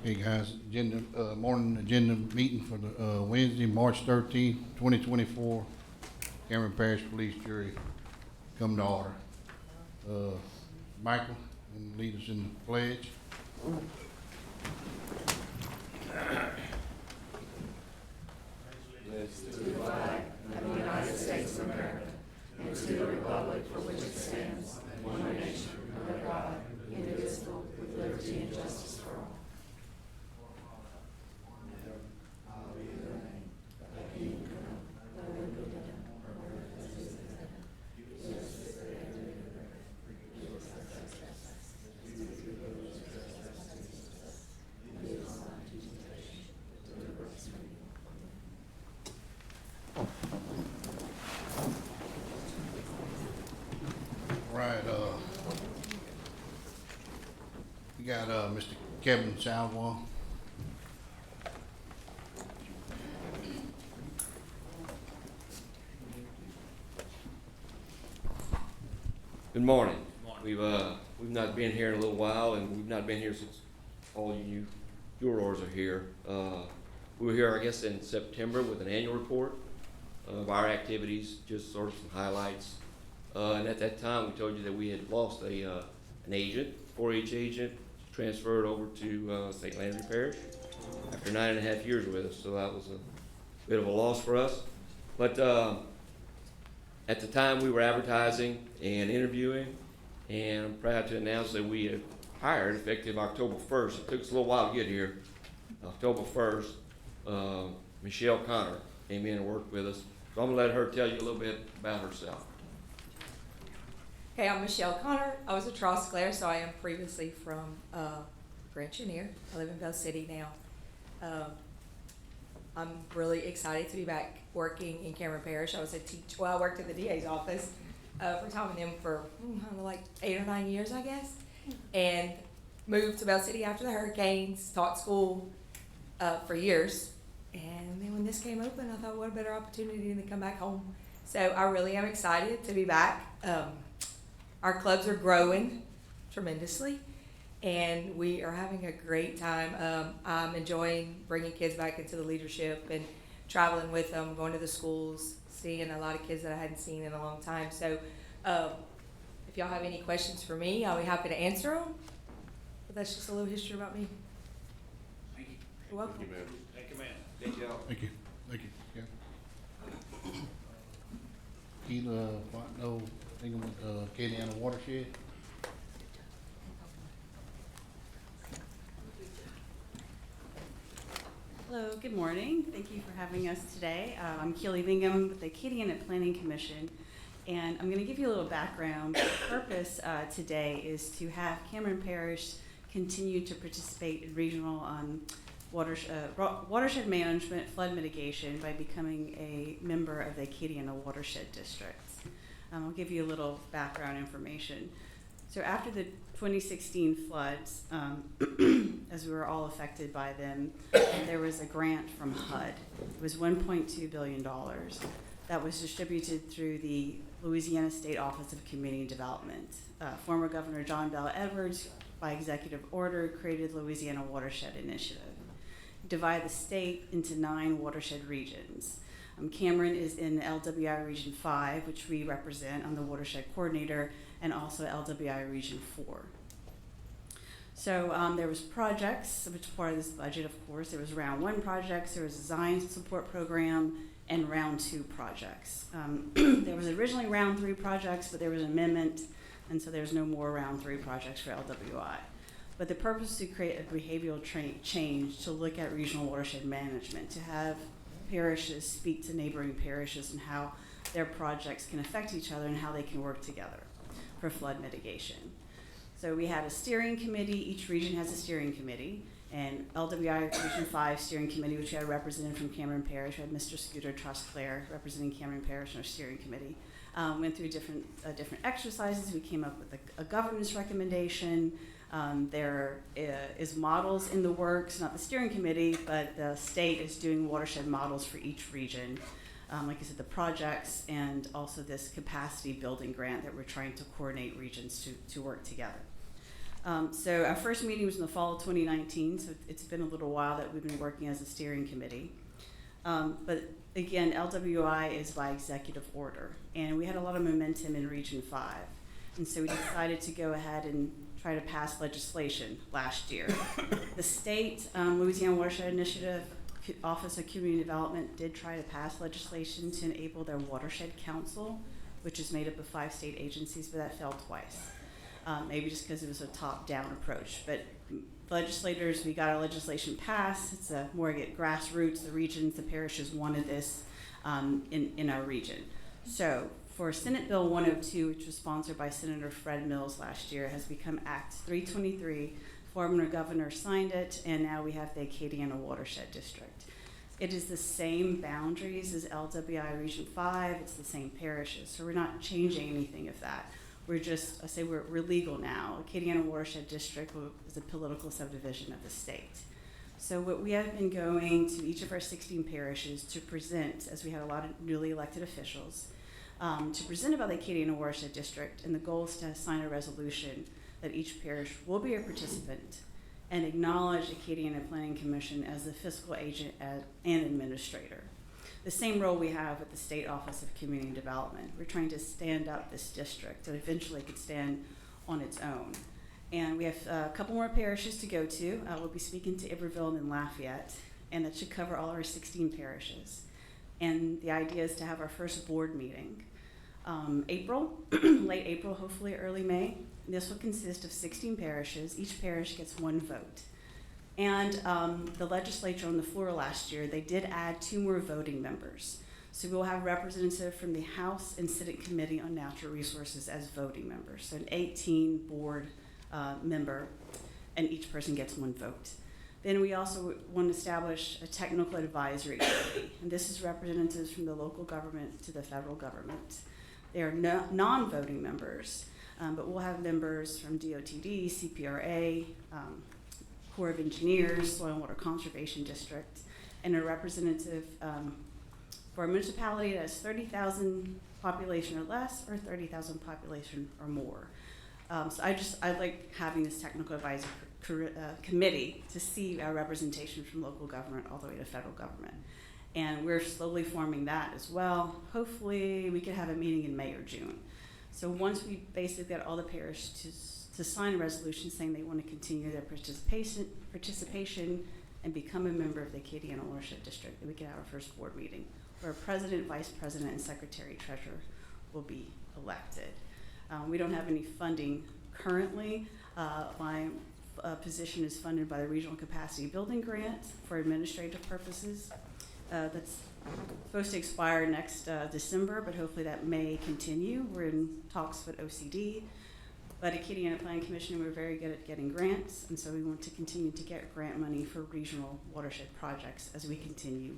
Hey guys, morning agenda meeting for the, Wednesday, March 13th, 2024. Cameron Parish Police Jury come to order. Michael, and lead us in the pledge. Right, we got, Mr. Kevin Salvo. Good morning. We've not been here in a little while, and we've not been here since all you jurors are here. We were here, I guess, in September with an annual report of our activities, just sort of some highlights. And at that time, we told you that we had lost an agent, 4-H agent, transferred over to St. Landry Parish after 9.5 years with us. So that was a bit of a loss for us. But at the time, we were advertising and interviewing, and I'm proud to announce that we have hired, effective October 1st. It took us a little while to get here. October 1st, Michelle Connor came in and worked with us. So I'm going to let her tell you a little bit about herself. Hey, I'm Michelle Connor. I was a Charles Clare, so I am previously from Grand Chenier. I live in Bell City now. I'm really excited to be back working in Cameron Parish. I was a teacher. Well, I worked at the DA's office for Tom and them for like 8 or 9 years, I guess, and moved to Bell City after the hurricanes. Taught school for years, and then when this came open, I thought, what a better opportunity than to come back home. So I really am excited to be back. Our clubs are growing tremendously, and we are having a great time. I'm enjoying bringing kids back into the leadership and traveling with them, going to the schools, seeing a lot of kids that I hadn't seen in a long time. So if y'all have any questions for me, I'll be happy to answer them. But that's just a little history about me. Thank you. You're welcome. Thank you, ma'am. Thank you, ma'am. Thank you all. Thank you, yeah. Keela Fontenot, thinking with, Acadiana Watershed. Hello, good morning. Thank you for having us today. I'm Keely Bingham with the Acadiana Planning Commission, and I'm going to give you a little background. The purpose today is to have Cameron Parish continue to participate in regional watershed management, flood mitigation by becoming a member of the Acadiana Watershed District. I'll give you a little background information. So after the 2016 floods, as we were all affected by them, there was a grant from HUD. It was $1.2 billion that was distributed through the Louisiana State Office of Community Development. Former Governor John Bell Edwards, by executive order, created Louisiana Watershed Initiative. Divide the state into 9 watershed regions. Cameron is in LWI Region 5, which we represent. I'm the watershed coordinator, and also LWI Region 4. So there was projects, which part of this budget, of course. There was round 1 projects, there was a design support program, and round 2 projects. There was originally round 3 projects, but there was an amendment, and so there's no more round 3 projects for LWI. But the purpose is to create a behavioral change to look at regional watershed management, to have parishes speak to neighboring parishes and how their projects can affect each other and how they can work together for flood mitigation. So we had a steering committee. Each region has a steering committee, and LWI Region 5 steering committee, which we had a representative from Cameron Parish. We had Mr. Scooter Trust-Clare representing Cameron Parish in our steering committee. Went through different exercises. We came up with a governance recommendation. There is models in the works, not the steering committee, but the state is doing watershed models for each region. Like I said, the projects and also this capacity building grant that we're trying to coordinate regions to work together. So our first meeting was in the fall of 2019, so it's been a little while that we've been working as a steering committee. But again, LWI is by executive order, and we had a lot of momentum in Region 5. And so we decided to go ahead and try to pass legislation last year. The state, Louisiana Watershed Initiative, Office of Community Development did try to pass legislation to enable their watershed council, which is made up of 5 state agencies, but that failed twice. Maybe just because it was a top-down approach. But legislators, we got our legislation passed. It's a more get grassroots. The regions, the parishes wanted this in our region. So for Senate Bill 102, which was sponsored by Senator Fred Mills last year, has become Act 323. Former governor signed it, and now we have the Acadiana Watershed District. It is the same boundaries as LWI Region 5. It's the same parishes, so we're not changing anything of that. We're just, I say we're legal now. Acadiana Watershed District is a political subdivision of the state. So what we have been going to each of our 16 parishes to present, as we had a lot of newly elected officials, to present about the Acadiana Watershed District, and the goal is to sign a resolution that each parish will be a participant and acknowledge Acadiana Planning Commission as the fiscal agent and administrator. The same role we have at the State Office of Community Development. We're trying to stand up this district that eventually could stand on its own. And we have a couple more parishes to go to. We'll be speaking to Iberville and then Lafayette, and that should cover all our 16 parishes. And the idea is to have our first board meeting April, late April, hopefully early May. This will consist of 16 parishes. Each parish gets 1 vote. And the legislature on the floor last year, they did add 2 more voting members. So we'll have representatives from the House and Senate Committee on Natural Resources as voting members. So an 18 board member, and each person gets 1 vote. Then we also want to establish a technical advisory committee. And this is representatives from the local government to the federal government. They are non-voting members, but we'll have members from DOTD, CPRA, Corps of Engineers, Soil and Water Conservation District, and a representative for a municipality that has 30,000 population or less, or 30,000 population or more. So I like having this technical advisory committee to see our representation from local government all the way to federal government. And we're slowly forming that as well. Hopefully we could have a meeting in May or June. So once we basically get all the parishes to sign a resolution saying they want to continue their participation and become a member of the Acadiana Watershed District, then we can have our first board meeting where president, vice president, and secretary treasurer will be elected. We don't have any funding currently. My position is funded by the Regional Capacity Building Grant for administrative purposes. That's supposed to expire next December, but hopefully that may continue. We're in talks with OCD, but Acadiana Planning Commission, we're very good at getting grants, and so we want to continue to get grant money for regional watershed projects as we continue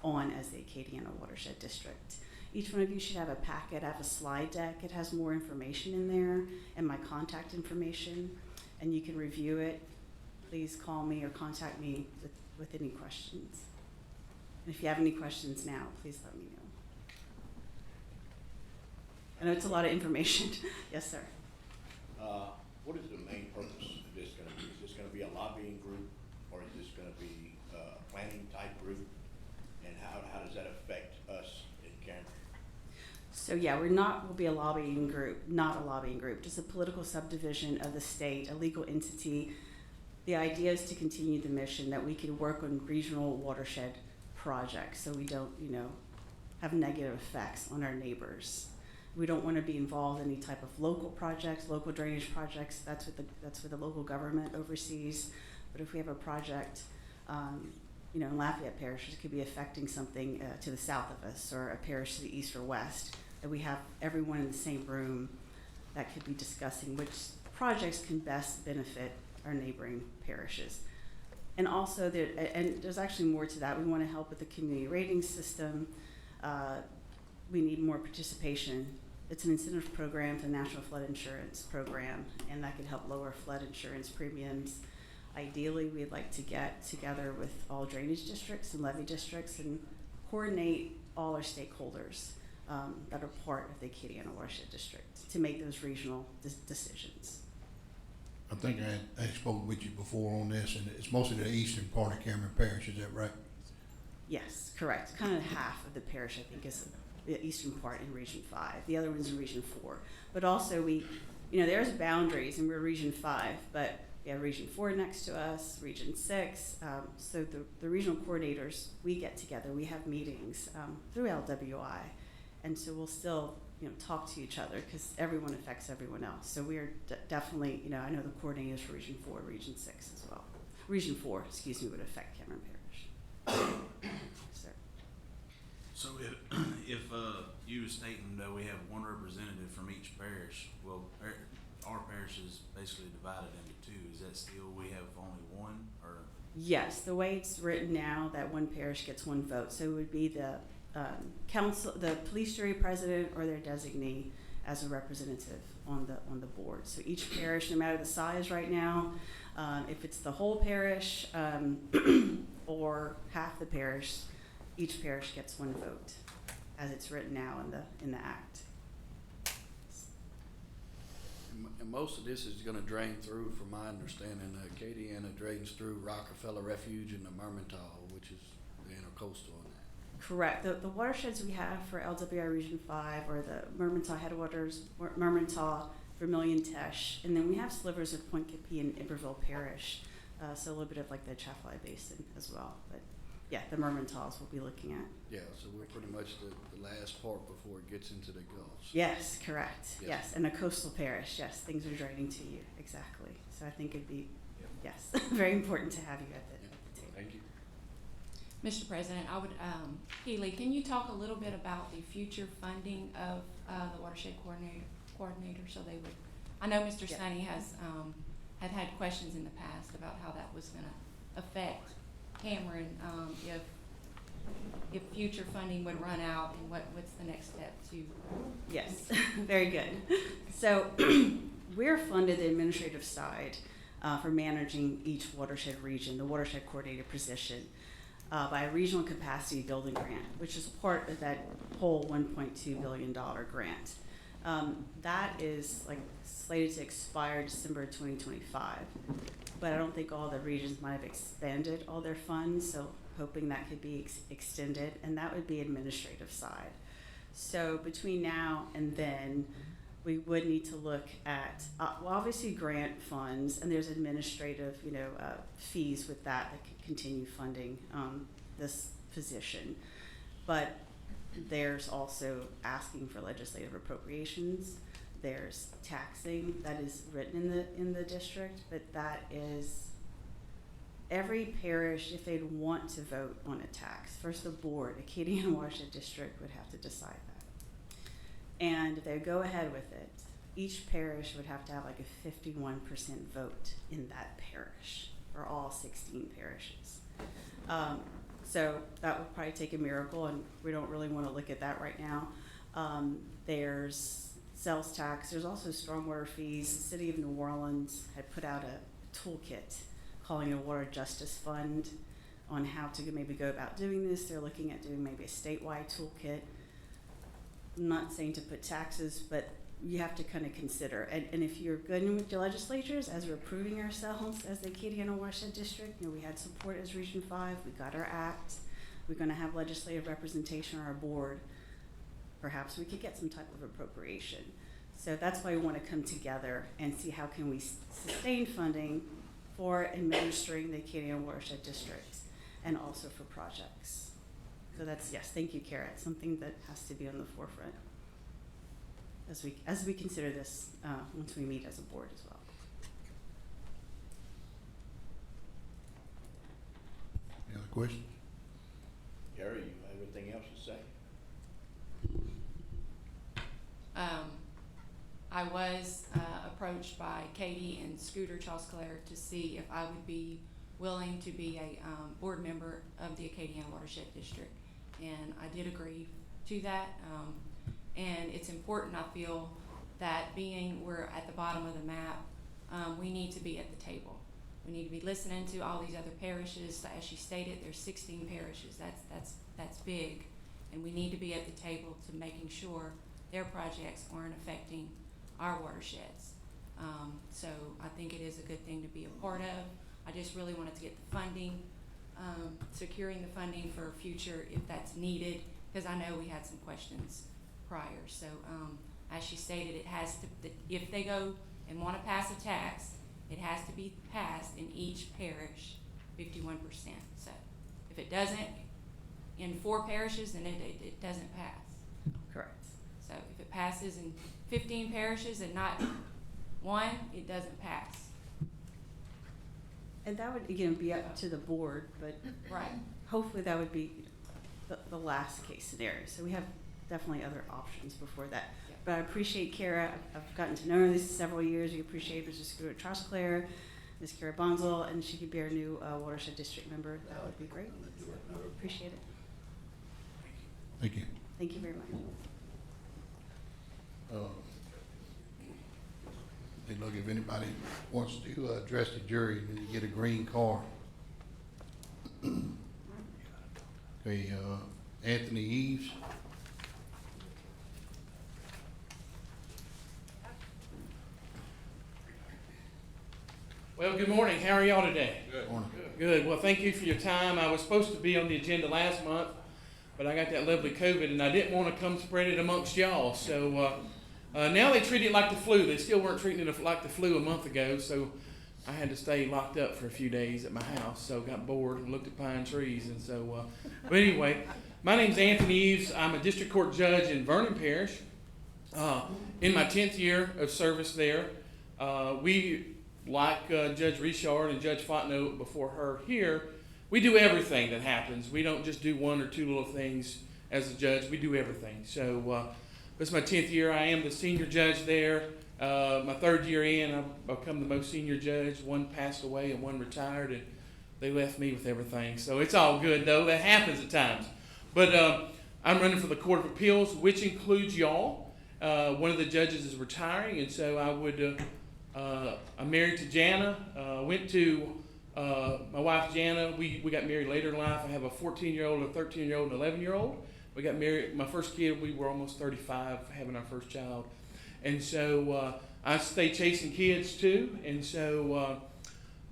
on as the Acadiana Watershed District. Each one of you should have a packet. I have a slide deck. It has more information in there and my contact information, and you can review it. Please call me or contact me with any questions. And if you have any questions now, please let me know. I know it's a lot of information. Yes, sir. What is the main purpose of this going to be? Is this going to be a lobbying group, or is this going to be a planning type group? And how does that affect us in Cameron? So yeah, we'll be a lobbying group, not a lobbying group, just a political subdivision of the state, a legal entity. The idea is to continue the mission that we can work on regional watershed projects so we don't, have negative effects on our neighbors. We don't want to be involved in any type of local projects, local drainage projects. That's what the local government oversees. But if we have a project, in Lafayette Parish, it could be affecting something to the south of us, or a parish to the east or west, that we have everyone in the same room that could be discussing which projects can best benefit our neighboring parishes. And also, there's actually more to that. We want to help with the community rating system. We need more participation. It's an incentive program for the National Flood Insurance Program, and that can help lower flood insurance premiums. Ideally, we'd like to get together with all drainage districts and levee districts and coordinate all our stakeholders that are part of the Acadiana Watershed District to make those regional decisions. I think I spoke with you before on this, and it's mostly the eastern part of Cameron Parish, is that right? Yes, correct. Kind of half of the parish, I think, is the eastern part in Region 5. The other one's in Region 4. But also there's boundaries, and we're Region 5, but we have Region 4 next to us, Region 6. So the regional coordinators, we get together, we have meetings through LWI, and so we'll still talk to each other because everyone affects everyone else. So we are definitely, I know the coordinators for Region 4, Region 6 as well. Region 4, would affect Cameron Parish. Sir. So if you were stating that we have one representative from each parish, well, our parish is basically divided into two. Is that still we have only one, or? Yes, the way it's written now, that one parish gets one vote. So it would be the council, the police jury president, or their designee as a representative on the board. So each parish, no matter the size right now, if it's the whole parish or half the parish, each parish gets one vote, as it's written now in the act. And most of this is gonna drain through, from my understanding, Acadiana drains through Rockefeller Refuge and the Mermentau, which is the intercoastal on that. Correct. The watersheds we have for LWI Region 5 are the Mermentau Headwaters, Mermentau, Vermilion, Tesh, and then we have slivers of Point Capee and Iberville Parish, so a little bit of like the Chaffalay Basin as well. But yeah, the Mermentau's we'll be looking at. Yeah, so we're pretty much the last part before it gets into the Gulf. Yes, correct. Yes. Yes, and a coastal parish. Yes, things are draining to you. Exactly. So I think it'd be, yes, very important to have you at the table. Thank you. Mr. President, I would, Keely, can you talk a little bit about the future funding of the watershed coordinator, so they would, I know Mr. Yeah. Sonny has had questions in the past about how that was gonna affect Cameron, if future funding would run out, and what's the next step to? Yes, very good. So we're funded the administrative side for managing each watershed region, the watershed coordinator position, by a regional capacity building grant, which is part of that whole $1.2 billion grant. That is slated to expire December 2025, but I don't think all the regions might have expended all their funds, so hoping that could be extended, and that would be administrative side. So between now and then, we would need to look at, obviously grant funds, and there's administrative, fees with that could continue funding this position. But there's also asking for legislative appropriations. There's taxing that is written in the district, but that is every parish, if they'd want to vote on a tax, first the board, Acadiana Watershed District, would have to decide that. And if they go ahead with it, each parish would have to have like a 51% vote in that parish for all 16 parishes. So that would probably take a miracle, and we don't really want to look at that right now. There's sales tax. There's also stormwater fees. The city of New Orleans had put out a toolkit calling it a water justice fund on how to maybe go about doing this. They're looking at doing maybe a statewide toolkit. I'm not saying to put taxes, but you have to kind of consider. And if you're good with your legislatures, as we're proving ourselves as the Acadiana Watershed District, we had support as Region 5, we got our act, we're gonna have legislative representation on our board. Perhaps we could get some type of appropriation. So that's why we wanna come together and see how can we sustain funding for administering the Acadiana Watershed District and also for projects. So that's, yes, thank you, Kara. It's something that has to be on the forefront as we consider this once we meet as a board as well. Any other questions? Gary, you have anything else to say? I was approached by Katie and Scooter Chosclair to see if I would be willing to be a board member of the Acadiana Watershed District, and I did agree to that. And it's important, I feel, that being we're at the bottom of the map, we need to be at the table. We need to be listening to all these other parishes. As she stated, there's 16 parishes. That's big, and we need to be at the table to making sure their projects aren't affecting our watersheds. So I think it is a good thing to be a part of. I just really wanted to get the funding, securing the funding for future if that's needed, because I know we had some questions prior. So, as she stated, it has to, if they go and want to pass a tax, it has to be passed in each parish 51%. So if it doesn't, in 4 parishes, then it doesn't pass. Correct. So if it passes in 15 parishes and not 1, it doesn't pass. And that would, again, be up to the board, but Right. hopefully that would be the last case scenario. So we have definitely other options before that. Yeah. But I appreciate Kara. I've gotten to know her these several years. We appreciate Mrs. Scooter Trosclair, Ms. Kara Bonzel, and she could be our new watershed district member. That would be great. So, appreciate it. Thank you. Thank you very much. Hey, look, if anybody wants to address the jury, then you get a green card. Okay, Anthony Eves. Well, good morning. How are y'all today? Morning. Good. Well, thank you for your time. I was supposed to be on the agenda last month, but I got that lovely COVID, and I didn't want to come spread it amongst y'all. So now they treat it like the flu. They still weren't treating it like the flu a month ago, so I had to stay locked up for a few days at my house. So got bored and looked at pine trees, and so. But anyway, my name's Anthony Eves. I'm a district court judge in Vernon Parish. In my 10th year of service there, we. Like Judge Richard and Judge Fontenot before her here, we do everything that happens. We don't just do 1 or 2 little things as a judge. We do everything. So this is my 10th year. I am the senior judge there. My 3rd year in, I've become the most senior judge. 1 passed away and 1 retired, and they left me with everything. So it's all good, though. That happens at times. But I'm running for the Court of Appeals, which includes y'all. One of the judges is retiring, and so I would... I'm married to Jana. Went to my wife Jana. We got married later in life. I have a 14-year-old, a 13-year-old, and an 11-year-old. We got married. My first kid, we were almost 35, having our first child. And so I stay chasing kids too. And so,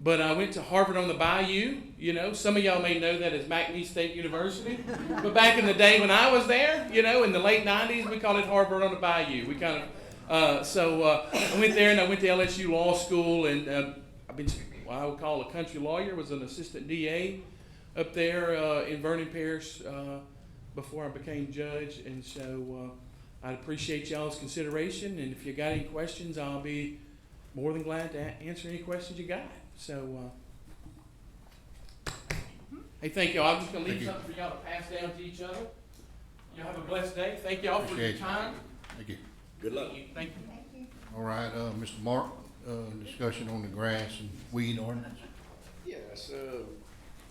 but I went to Harvard on the Bayou. You know, some of y'all may know that as McNeese State University. But back in the day when I was there, you know, in the late 90s, we called it Harvard on the Bayou. We kind of I went there, and I went to LSU Law School, and I've been what I would call a country lawyer. Was an assistant DA up there in Vernon Parish before I became judge, and so I appreciate y'all's consideration. And if you got any questions, I'll be more than glad to answer any questions you got. So, hey, thank y'all. I'm just gonna leave something for y'all to pass down to each other. Y'all have a blessed day. Thank y'all for your time. Thank you. Good luck. Thank you. All right, Mr. Mark, discussion on the grass and weed ordinance. Yes,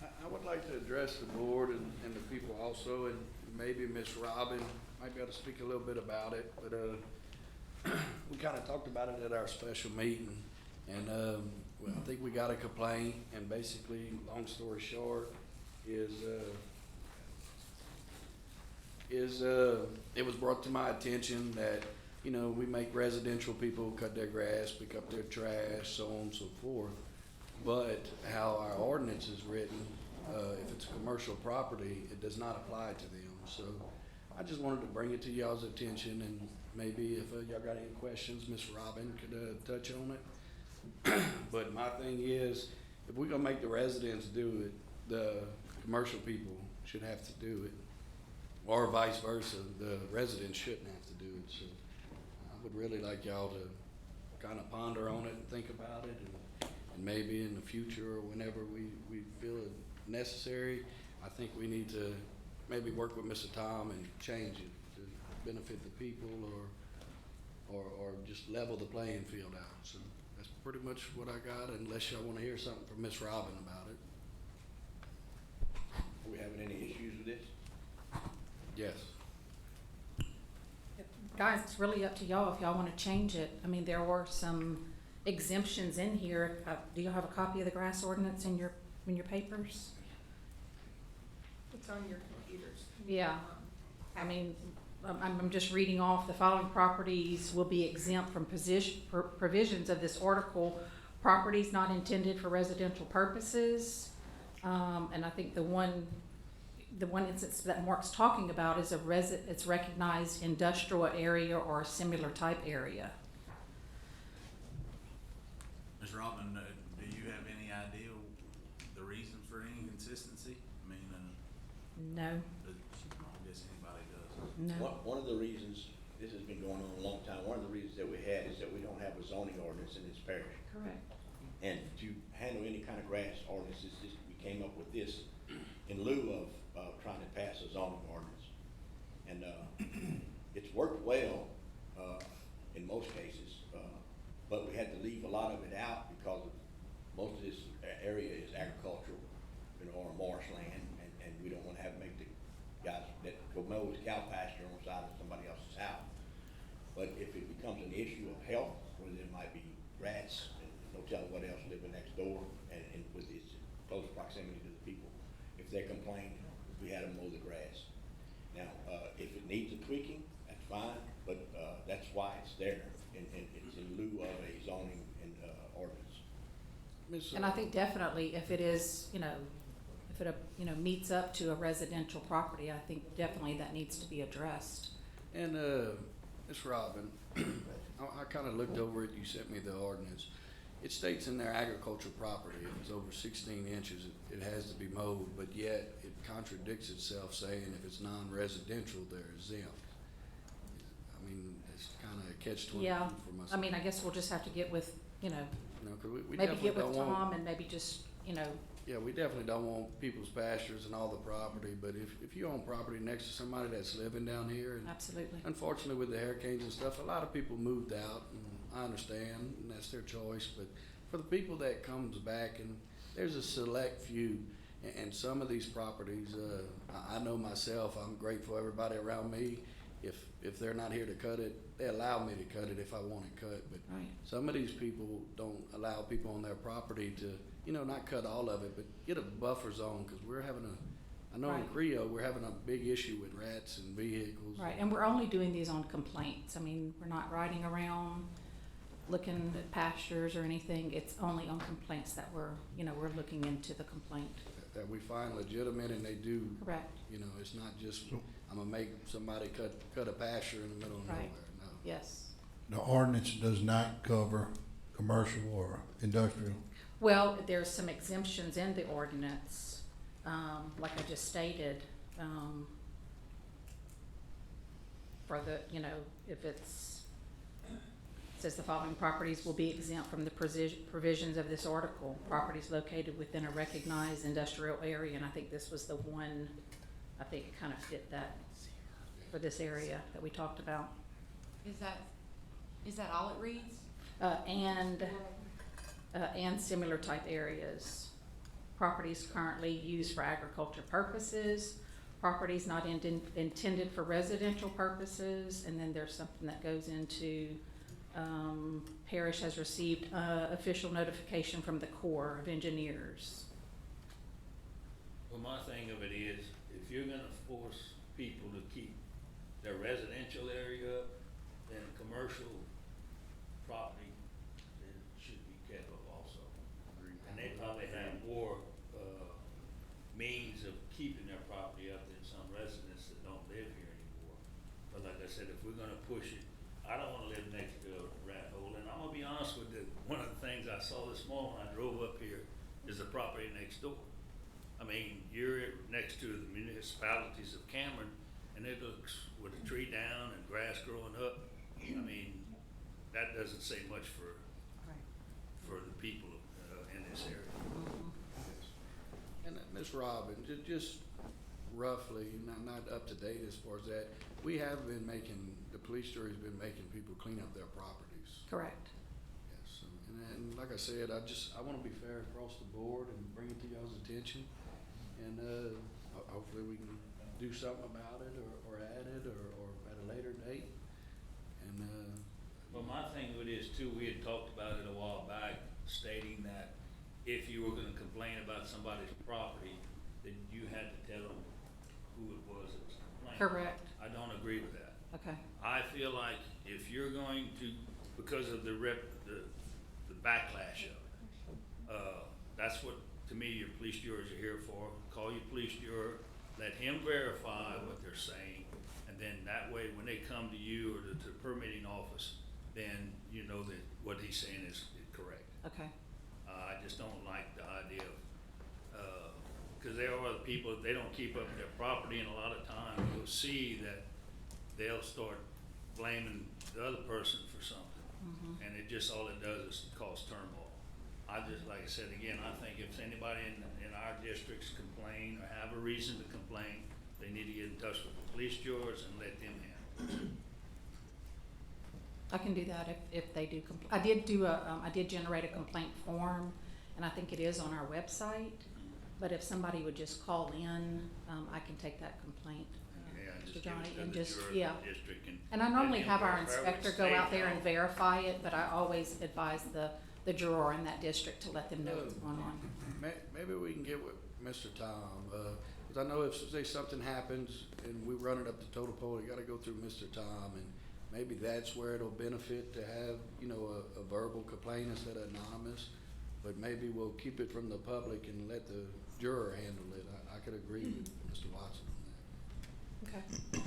I would like to address the board and the people also, and maybe Miss Robin might be able to speak a little bit about it, but we kind of talked about it at our special meeting, and well, I think we got a complaint, and basically, long story short, is it was brought to my attention that, you know, we make residential people cut their grass, pick up their trash, so on and so forth. But how our ordinance is written, if it's a commercial property, it does not apply to them. So I just wanted to bring it to y'all's attention, and maybe if y'all got any questions, Miss Robin could touch on it. But my thing is, if we're gonna make the residents do it, the commercial people should have to do it. Or vice versa, the residents shouldn't have to do it. So I would really like y'all to kind of ponder on it and think about it, and maybe in the future or whenever we feel it necessary, I think we need to maybe work with Mr. Tom and change it to benefit the people, or just level the playing field out. So that's pretty much what I got, unless y'all want to hear something from Miss Robin about it. Are we having any issues with this? Yes. Guys, it's really up to y'all if y'all want to change it. I mean, there were some exemptions in here. Do you have a copy of the grass ordinance in your papers? It's on your computers. Yeah. I mean, I'm just reading off, the following properties will be exempt from provisions of this article. Properties not intended for residential purposes. And I think the one instance that Mark's talking about is it's recognized industrial area or a similar type area. Ms. Robin, do you have any idea the reason for any inconsistency? I mean, No, I guess anybody does. no. One of the reasons, this has been going on a long time, one of the reasons that we had is that we don't have a zoning ordinance in this parish. Correct. And to handle any kind of grass ordinances, we came up with this in lieu of trying to pass a zoning ordinance. And it's worked well in most cases, but we had to leave a lot of it out because of most of this area is agricultural, or marshland, and we don't want to have to make the guys that go mow his cow pasture on the side of somebody else's house. But if it becomes an issue of health, where there might be rats and no telling what else living next door, and with its close proximity to the people, if they're complaining, we had them mow the grass. Now, if it needs a tweaking, that's fine, but that's why it's there, and it's in lieu of a zoning and ordinance. And I think definitely if it is, if it, meets up to a residential property, I think definitely that needs to be addressed. And, Ms. Robin, I kinda looked over it, you sent me the ordinance. It states in there agricultural property, if it's over 16 inches, it has to be mowed, but yet it contradicts itself saying if it's non-residential, they're exempt. I mean, it's kinda a catch-22 Yeah, for myself. I mean, I guess we'll just have to get with, You know, 'cause we maybe definitely get with don't want. Tom and maybe just, Yeah, we definitely don't want people's pastures and all the property, but if you own property next to somebody that's living down here, and absolutely. unfortunately with the hurricanes and stuff, a lot of people moved out, and I understand, and that's their choice, but for the people that comes back, and there's a select few, and some of these properties, I know myself, I'm grateful everybody around me, if they're not here to cut it, they allow me to cut it if I want it cut, but Right. some of these people don't allow people on their property to, not cut all of it, but get a buffer zone, cause we're having I know in Right. Creo, we're having a big issue with rats and vehicles. Right, and we're only doing these on complaints. I mean, we're not riding around looking at pastures or anything. It's only on complaints that we're looking into the complaint. That we find legitimate, and they do, Correct, it's not just, I'm gonna make somebody cut a pasture in the middle of Right. nowhere, no. yes. The ordinance does not cover commercial or industrial. Well, there's some exemptions in the ordinance, like I just stated, for the, if it says the following properties will be exempt from the provisions of this article. Properties located within a recognized industrial area, and I think this was the one, I think it kind of fit that for this area that we talked about. Is that all it reads? And similar type areas. Properties currently used for agriculture purposes, properties not intended for residential purposes, and then there's something that goes into, parish has received, official notification from the Corps of Engineers. Well, my thing of it is, if you're gonna force people to keep their residential area up, then commercial property should be kept up also. And they probably have more, means of keeping their property up than some residents that don't live here anymore. But like I said, if we're gonna push it, I don't wanna live next to a rat hole, and I'm gonna be honest with you, one of the things I saw this morning when I drove up here is the property next door. I mean, you're next to the municipalities of Cameron, and it looks with a tree down and grass growing up. I mean, that doesn't say much for the people in this area. And Ms. Robin, just roughly, not up to date as far as that, the police jury's been making people clean up their properties. Correct. Yes, and like I said, I wanna be fair across the board and bring it to y'all's attention. And, hopefully we can do something about it or add it or at a later date. And, Well, my thing with this too, we had talked about it a while back, stating that if you were gonna complain about somebody's property, then you had to tell them who it was that was complaining. Correct. I don't agree with that. Okay, I feel like if you're going to, because of the backlash of it, that's what, to me, your police jurors are here for. Call your police juror, let him verify what they're saying, and then that way, when they come to you or to the permitting office, then you know that what he's saying is correct. okay, I just don't like the idea of, because there are other people, if they don't keep up with their property, and a lot of times you'll see that they'll start blaming the other person for something. mhm, And it just, all it does is cause turmoil. I just, like I said again, I think if anybody in our districts complain or have a reason to complain, they need to get in touch with the police jurors and let them handle it. I can do that if they do I did do I did generate a complaint form, and I think it is on our website, but if somebody would just call in, I can take that complaint. Yeah, Mr. just give Johnny, it to and the just, juror of yeah. the district And I let normally him have our verify what inspector go out state there and law. verify it, but I always advise the juror in that district to let them know what's going on. Maybe we can get with Mr. Tom, cause I know if, say, something happens and we run it up the total poll, you gotta go through Mr. Tom, and maybe that's where it'll benefit to have, you know, a verbal complaint instead of anonymous. But maybe we'll keep it from the public and let the juror handle it. I could agree with Mr. Watson on that. Okay.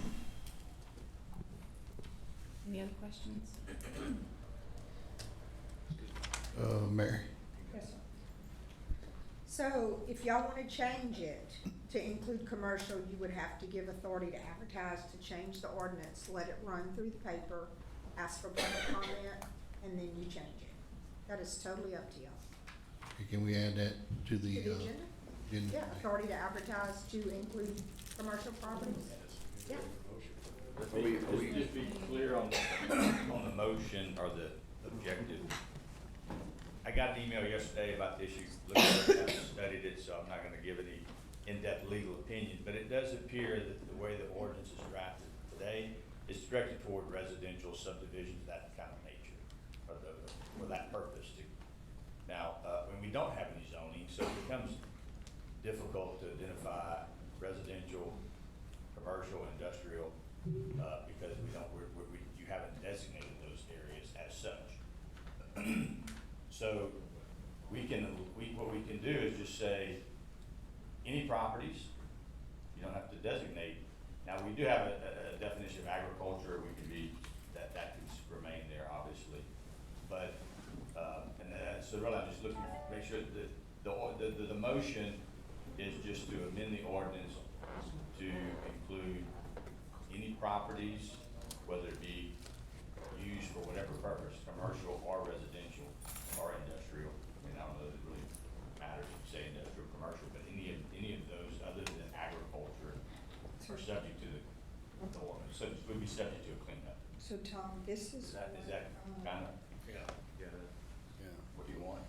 Any other questions? Mary. Yes, sir. So if y'all wanna change it to include commercial, you would have to give authority to advertise to change the ordinance, let it run through the paper, ask for public comment, and then you change it. That is totally up to y'all. Can we add that to To the, the agenda? agenda? Yeah, authority to advertise to include commercial properties. Yeah. Just be clear on the motion or the objective. I got an email yesterday about the issue, looked at it, I studied it, so I'm not gonna give any in-depth legal opinion, but it does appear that the way the ordinance is drafted today is directed toward residential subdivisions, that kind of nature, for that purpose. Now, when we don't have any zoning, so it becomes difficult to identify residential, commercial, industrial, because you haven't designated those areas as such. So what we can do is just say, any properties, you don't have to designate. Now, we do have a definition of agriculture, we can be, that could remain there, obviously. But, so really, I'm just looking, make sure that the motion is just to amend the ordinance to include any properties, whether it be used for whatever purpose, commercial or residential or industrial. I mean, I don't know if it really matters if you say industrial, commercial, but any of those other than agriculture are subject to the ordinance, so would be subject to a cleanup. So Tom, this is. Is that kind of Yeah. Yeah. what you want?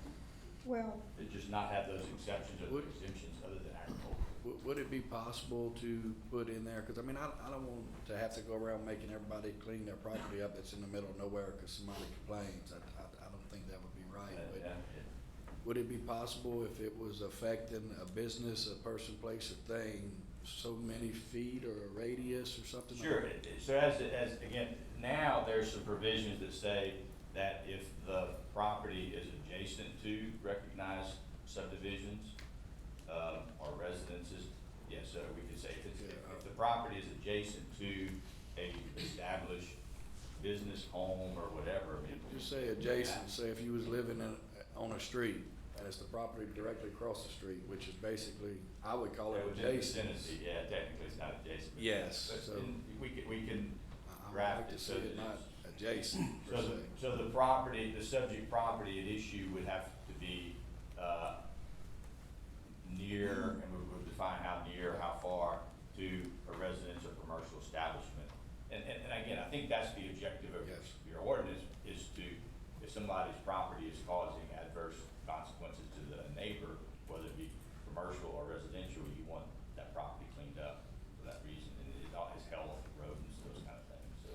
Well, To just not have those exceptions or Would- exemptions other than agriculture? Would it be possible to put in there, cause I mean, I don't want to have to go around making everybody clean their property up that's in the middle of nowhere cause somebody complains. I don't think that would be right, but would it be possible if it was affecting a business, a person, place, a thing, so many feet or a radius or something? like Sure, that? so as, again, now there's some provisions that say that if the property is adjacent to recognized subdivisions, or residences, yes, so we could say if the property is adjacent to a established business, home, or whatever, I mean. Just say adjacent, say if you was living on a street, and it's the property directly across the street, which is basically, I would call it Within adjacent. vicinity, yeah, technically it's not adjacent. but- Yes, but so- we can I would draft like to it see so it that not it's. adjacent per se. So the property, the subject property at issue would have to be, near, and we would define how near, how far to a residential or commercial establishment. And again, I think that's the objective of Yes. your ordinance, is to, if somebody's property is causing adverse consequences to the neighbor, whether it be commercial or residential, you want that property cleaned up for that reason, and it all has health, rodents, those kind of things, so.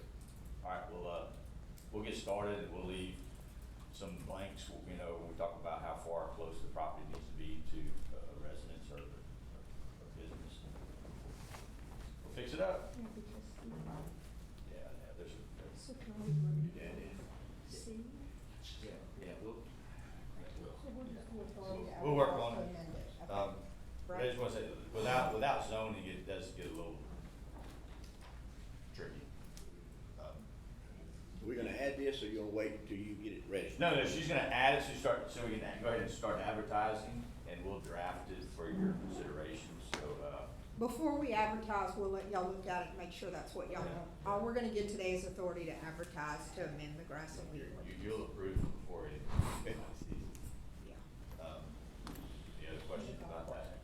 All right, we'll get started, and we'll leave some blanks, you know, when we talk about how far close the property needs to be to a residence or business. We'll fix it up. yeah, because Yeah, wait until you get it ready? No, she's gonna add it, so we can go ahead and start advertising, and we'll draft it for your consideration, so, Before we advertise, we'll let y'all look at it and make sure that's what y'all want. All we're gonna get today is authority to advertise to amend the grass and weed ordinance. you'll approve it before it. Yeah. Any other questions about that?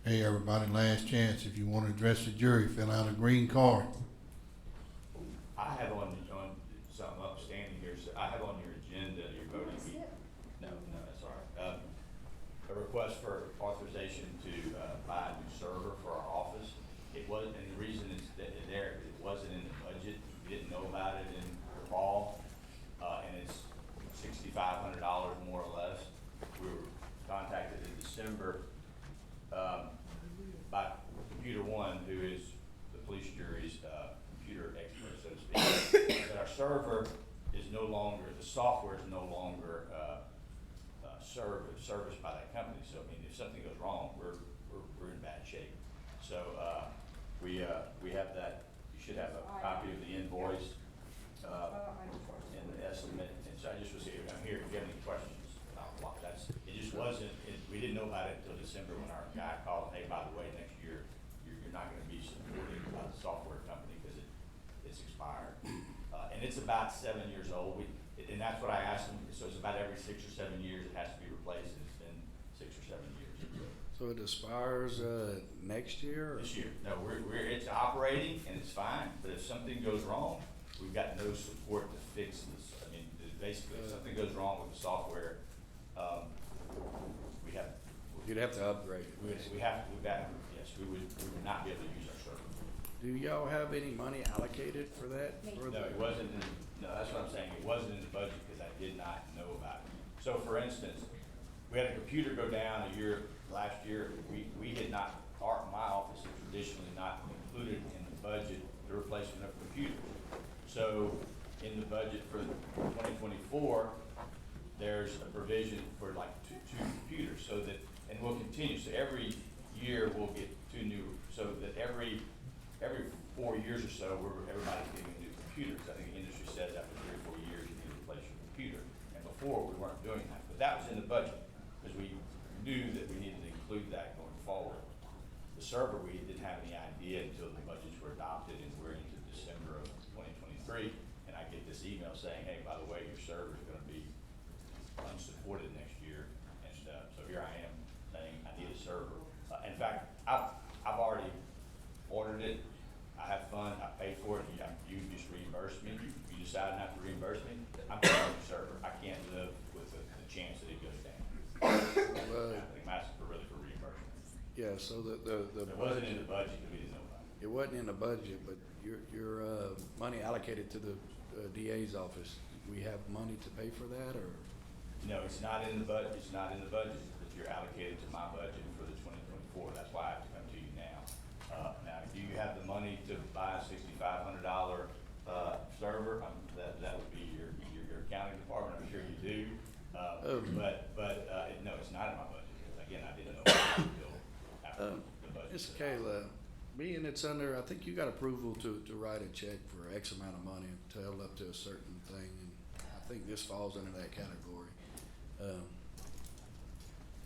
Hey, everybody, last chance. If you want to address the jury, fill out a green card. I have on something upstanding here, so I have on your agenda, your voting meeting. No, that's all right. A request for authorization to, buy a new server for our office. It wasn't, and the reason it's there, it wasn't in the budget. We didn't know about it in the fall, and it's $6,500 more or less. We were contacted in December, by Computer One, who is the police jury's, computer expert, so to speak. That our server is no longer, the software is no longer, serviced by that company. So, I mean, if something goes wrong, we're in bad shape. So, we have that, you should have a copy of the invoice, and the estimate. And so I just was here, I'm here, if you have any questions about what it just wasn't, we didn't know about it until December when our guy called, hey, by the way, next year, you're not gonna be supported by the software company because it's expired. And it's about 7 years old. And that's what I asked them, so it's about every 6 or 7 years it has to be replaced, and it's been 6 or 7 years. So it expires, next year? Or? This year, no, it's operating and it's fine, but if something goes wrong, we've got no support to fix this. I mean, basically, if something goes wrong with the software, we have. You'd have to upgrade it. Yes, we would not be able to use our server. Do y'all have any money allocated for that? No, it wasn't, no, that's what I'm saying, it wasn't in the budget because I did not know about it. So for instance, we had a computer go down last year, we did not, my office is traditionally not included in the budget, the replacement of computers. So in the budget for 2024, there's a provision for like two computers, so that, and we'll continue, so every year we'll get two new, so that every 4 years or so, everybody's getting a new computer. So I think the industry says after 3 or 4 years, you need to replace your computer. And before, we weren't doing that, but that was in the budget, because we knew that we needed to include that going forward. The server, we didn't have any idea until the budgets were adopted, and we're into December of 2023, and I get this email saying, hey, by the way, your server is gonna be unsupported next year, and so here I am saying I need a server. In fact, I've already ordered it. I have fun. I paid for it. You just reimburse me. You decide not to reimburse me, I'm paying the server. I can't live with the chance that it goes down. I think I'm asking for reimbursement. Yeah, so the It wasn't in the budget because we didn't know about it. It wasn't in the budget, but your money allocated to the DA's office, we have money to pay for that, or? No, it's not in the budget. It's not in the budget, but you're allocated to my budget for the 2024. That's why I have to come to you now. Now, do you have the money to buy a $6,500 server? That would be your accounting department. I'm sure you do. But no, it's not in my budget. Because again, I didn't know until after the budget. Ms. Kayla, being it's under, I think you got approval to write a check for X amount of money to held up to a certain thing, and I think this falls under that category.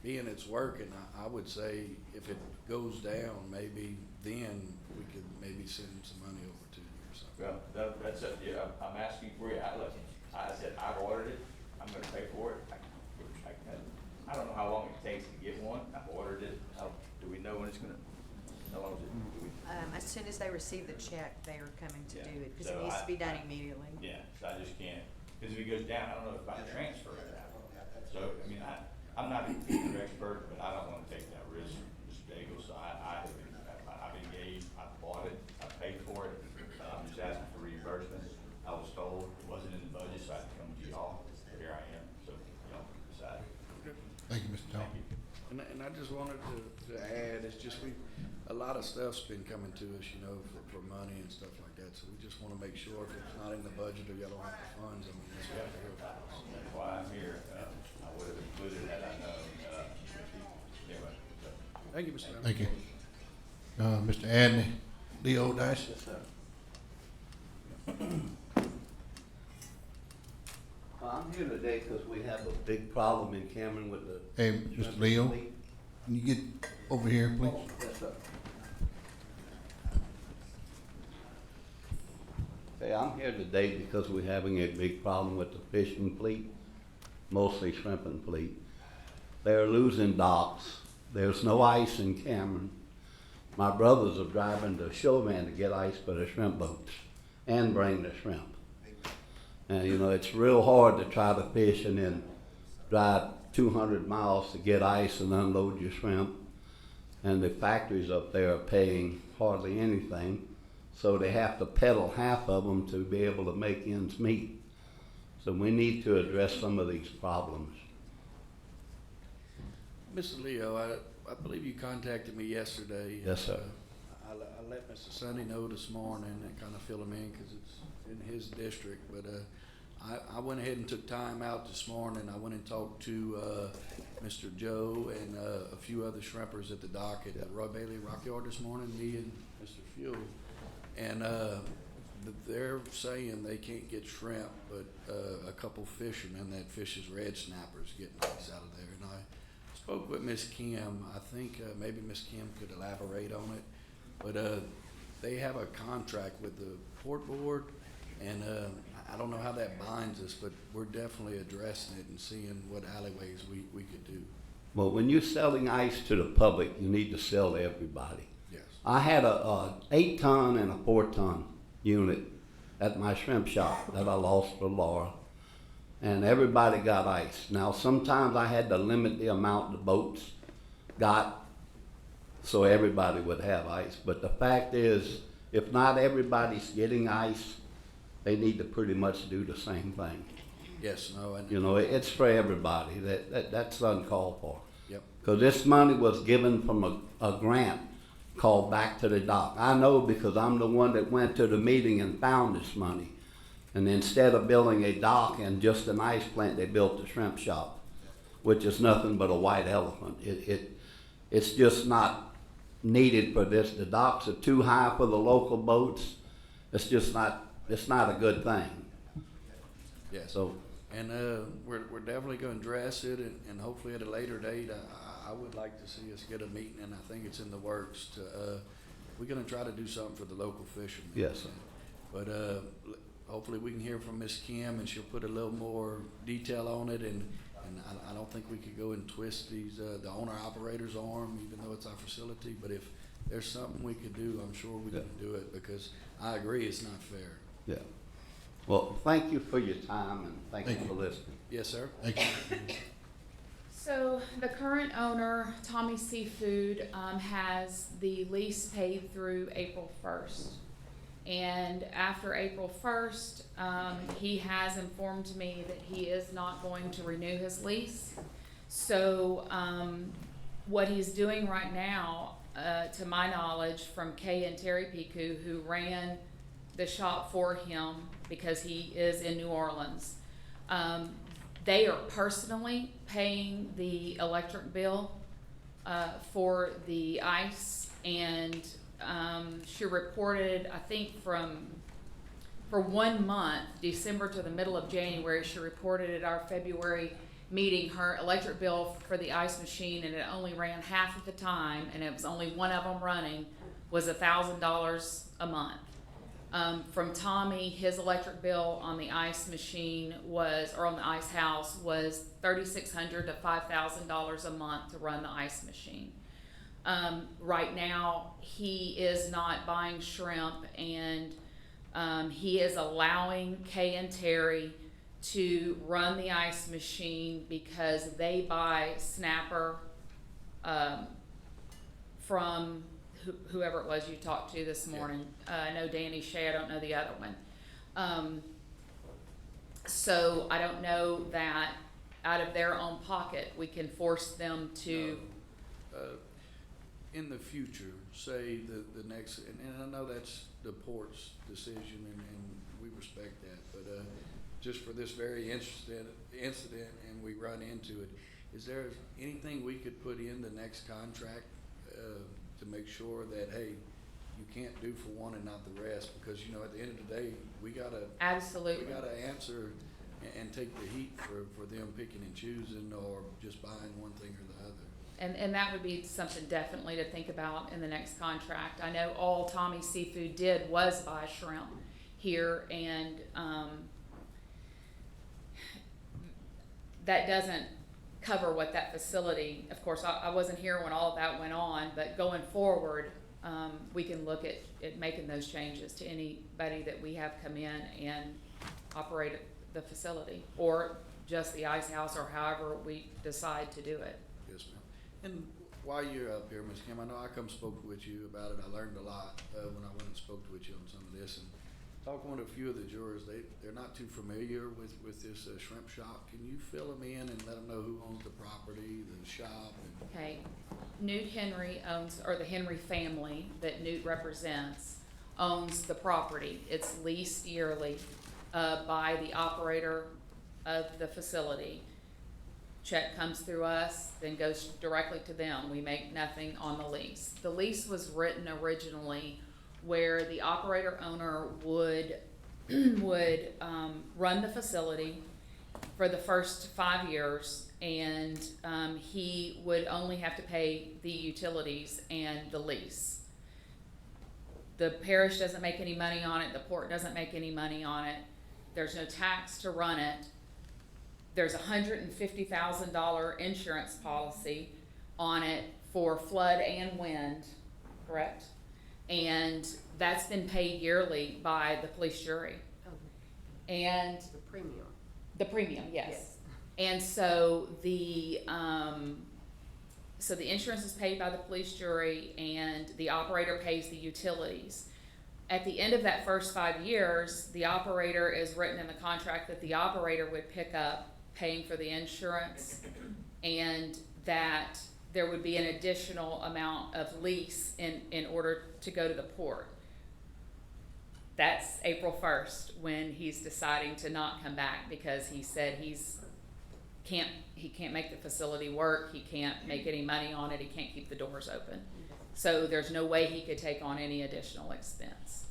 Being it's working, I would say if it goes down, maybe then we could maybe send some money over to you or something. Well, that's it. Yeah, I'm asking for you. I said, I've ordered it. I'm gonna pay for it. I don't know how long it takes to get one. I've ordered it. Do we know when it's gonna, how long is it? As soon as they receive the check, they are coming to Yeah. do it, because So it needs to be done immediately. Yeah, so I just can't, because if it goes down, I don't know if I can transfer it. So, I mean, I'm not a computer expert, but I don't wanna take that risk, Mr. Daigle, so I've engaged, I bought it, I paid for it. I'm just asking for reimbursement. I was told it wasn't in the budget, so I had to come to y'all. Here I am, so y'all decide. Thank you, Mr. Tom. Thank you. And I just wanted to add, it's just a lot of stuff's been coming to us, you know, for money and stuff like that, so we just wanna make sure if it's not in the budget or y'all don't have the funds, I mean, that's what we have to hear about. That's why I'm here. I would have included had I known, anyway, so. Thank you, Mr. Chairman. Thank you. Mr. Adney, Leo Dash. I'm here today because we have a big problem in Cameron with the. Hey, Mr. Leo, can you get over here, please? Yes, sir. Okay, I'm here today because we're having a big problem with the fishing fleet, mostly shrimping fleet. They're losing docks. There's no ice in Cameron. My brothers are driving to Showman to get ice for the shrimp boats and bring the shrimp. And you know, it's real hard to try to fish and then drive 200 miles to get ice and unload your shrimp. And the factories up there are paying hardly anything, so they have to peddle half of them to be able to make ends meet. So we need to address some of these problems. Mr. Leo, I believe you contacted me yesterday. Yes, sir. I let Mr. Sonny know this morning and kind of fill him in because it's in his district. But I went ahead and took time out this morning. I went and talked to Mr. Joe and a few other shrimpers at the dock at the Roy Bailey Rock Yard this morning, me and Mr. Fuel. And they're saying they can't get shrimp, but a couple fishermen that fishes red snappers getting ice out of there. And I spoke with Miss Kim. I think maybe Miss Kim could elaborate on it. But they have a contract with the port board, and I don't know how that binds us, but we're definitely addressing it and seeing what alleyways we could do. Well, when you're selling ice to the public, you need to sell to everybody. Yes. I had a 8-ton and a 4-ton unit at my shrimp shop that I lost for Laura, and everybody got ice. Now, sometimes I had to limit the amount the boats got so everybody would have ice. But the fact is, if not everybody's getting ice, they need to pretty much do the same thing. Yes, no, and You know, it's for everybody. That's uncalled for. Yep. Because this money was given from a grant called Back to the Dock. I know because I'm the one that went to the meeting and found this money. And instead of building a dock and just an ice plant, they built a shrimp shop, which is nothing but a white elephant. It's just not needed for this. The docks are too high for the local boats. It's just not, it's not a good thing. yes. So, And we're definitely going to address it, and hopefully at a later date, I would like to see us get a meeting, and I think it's in the works. We're going to try to do something for the local fishermen. yes, sir. But hopefully we can hear from Miss Kim, and she'll put a little more detail on it. And I don't think we could go and twist these the owner-operator's arm, even though it's our facility. But if there's something we could do, I'm sure we can do it, because I agree it's not fair. Yeah. Well, thank you for your time, and thank you for listening. Yes, sir. Thank you. So the current owner, Tommy Seafood, has the lease paid through April 1st. And after April 1st, he has informed me that he is not going to renew his lease. So what he's doing right now, to my knowledge, from Kay and Terry Piku, who ran the shop for him because he is in New Orleans, they are personally paying the electric bill for the ice, and she reported, I think for 1 month, December to the middle of January, she reported at our February meeting her electric bill for the ice machine, and it only ran half of the time, and it was only one of them running, was $1,000 a month. From Tommy, his electric bill on the ice machine was, or on the ice house, was $3,600 to $5,000 a month to run the ice machine. Right now, he is not buying shrimp, and he is allowing Kay and Terry to run the ice machine because they buy snapper from whoever it was you talked to this morning. I know Danny Shea, I don't know the other one. So I don't know that out of their own pocket we can force them to. In the future, say the next, and I know that's the port's decision, and we respect that, but just for this very incident, and we run into it, is there anything we could put in the next contract to make sure that, hey, you can't do for one and not the rest? Because, you know, at the end of the day, we gotta Absolutely. we gotta answer, and take the heat for them picking and choosing or just buying one thing or the other. And that would be something definitely to think about in the next contract. I know all Tommy Seafood did was buy shrimp here, and that doesn't cover what that facility, of course, I wasn't here when all of that went on, but going forward, we can look at making those changes to anybody that we have come in and operate the facility, or just the ice house, or however we decide to do it. Yes, ma'am. And while you're up here, Ms. Kim, I know I spoke with you about it. I learned a lot when I went and spoke with you on some of this. And talking with a few of the jurors, they're not too familiar with this shrimp shop. Can you fill them in and let them know who owns the property, the shop? Okay, Newt Henry owns, or the Henry family that Newt represents, owns the property. It's leased yearly by the operator of the facility. Check comes through us, then goes directly to them. We make nothing on the lease. The lease was written originally where the operator owner would run the facility for the first 5 years, and he would only have to pay the utilities and the lease. The parish doesn't make any money on it. The port doesn't make any money on it. There's no tax to run it. There's a $150,000 insurance policy on it for flood and wind, correct? And that's been paid yearly by the police jury. And The premium. the premium, yes. Yes. And so the insurance is paid by the police jury, and the operator pays the utilities. At the end of that first 5 years, the operator is written in the contract that the operator would pick up paying for the insurance, and that there would be an additional amount of lease in order to go to the port. That's April 1st when he's deciding to not come back, because he said he can't make the facility work, he can't make any money on it, he can't keep the doors open. So there's no way he could take on any additional expense.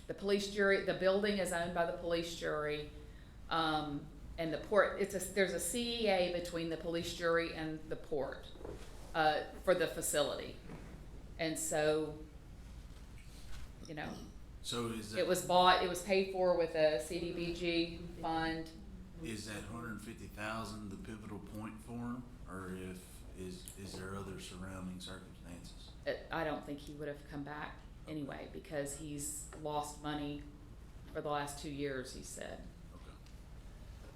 The police jury, the building is owned by the police jury, and the port, there's a CEA between the police jury and the port, for the facility. And so, you know, So is that? it was paid for with a CDBG fund. Is that 150,000 the pivotal point for him, or is there other surrounding circumstances? I don't think he would have come back anyway, because he's lost money for the last 2 years, he said.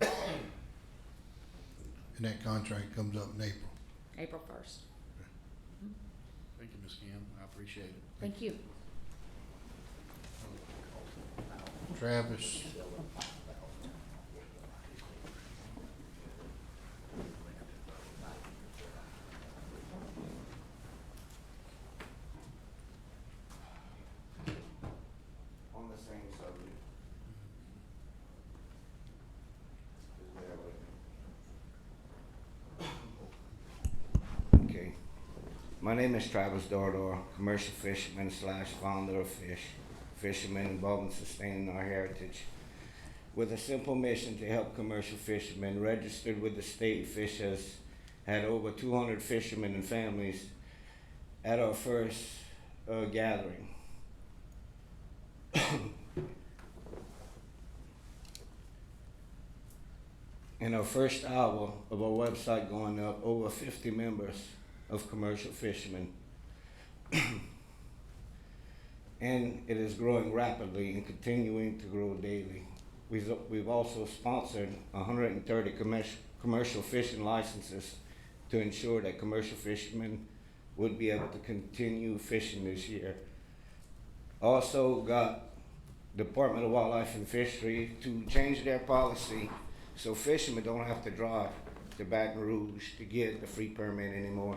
Okay. And that contract comes up in April. April 1st. Thank you, Ms. Kim. I appreciate it. Thank you. Travis. On the same subject. Just bear with me. Okay. My name is Travis Dordor, commercial fisherman / founder of Fish, fishermen involved in sustaining our heritage. With a simple mission to help commercial fishermen registered with the state, Fish has had over 200 fishermen and families at our first gathering. In our first hour of our website going up, over 50 members of commercial fishermen. And it is growing rapidly and continuing to grow daily. We've also sponsored 130 commercial fishing licenses to ensure that commercial fishermen would be able to continue fishing this year. Also got Department of Wildlife and Fishery to change their policy so fishermen don't have to drive to Baton Rouge to get a free permit anymore.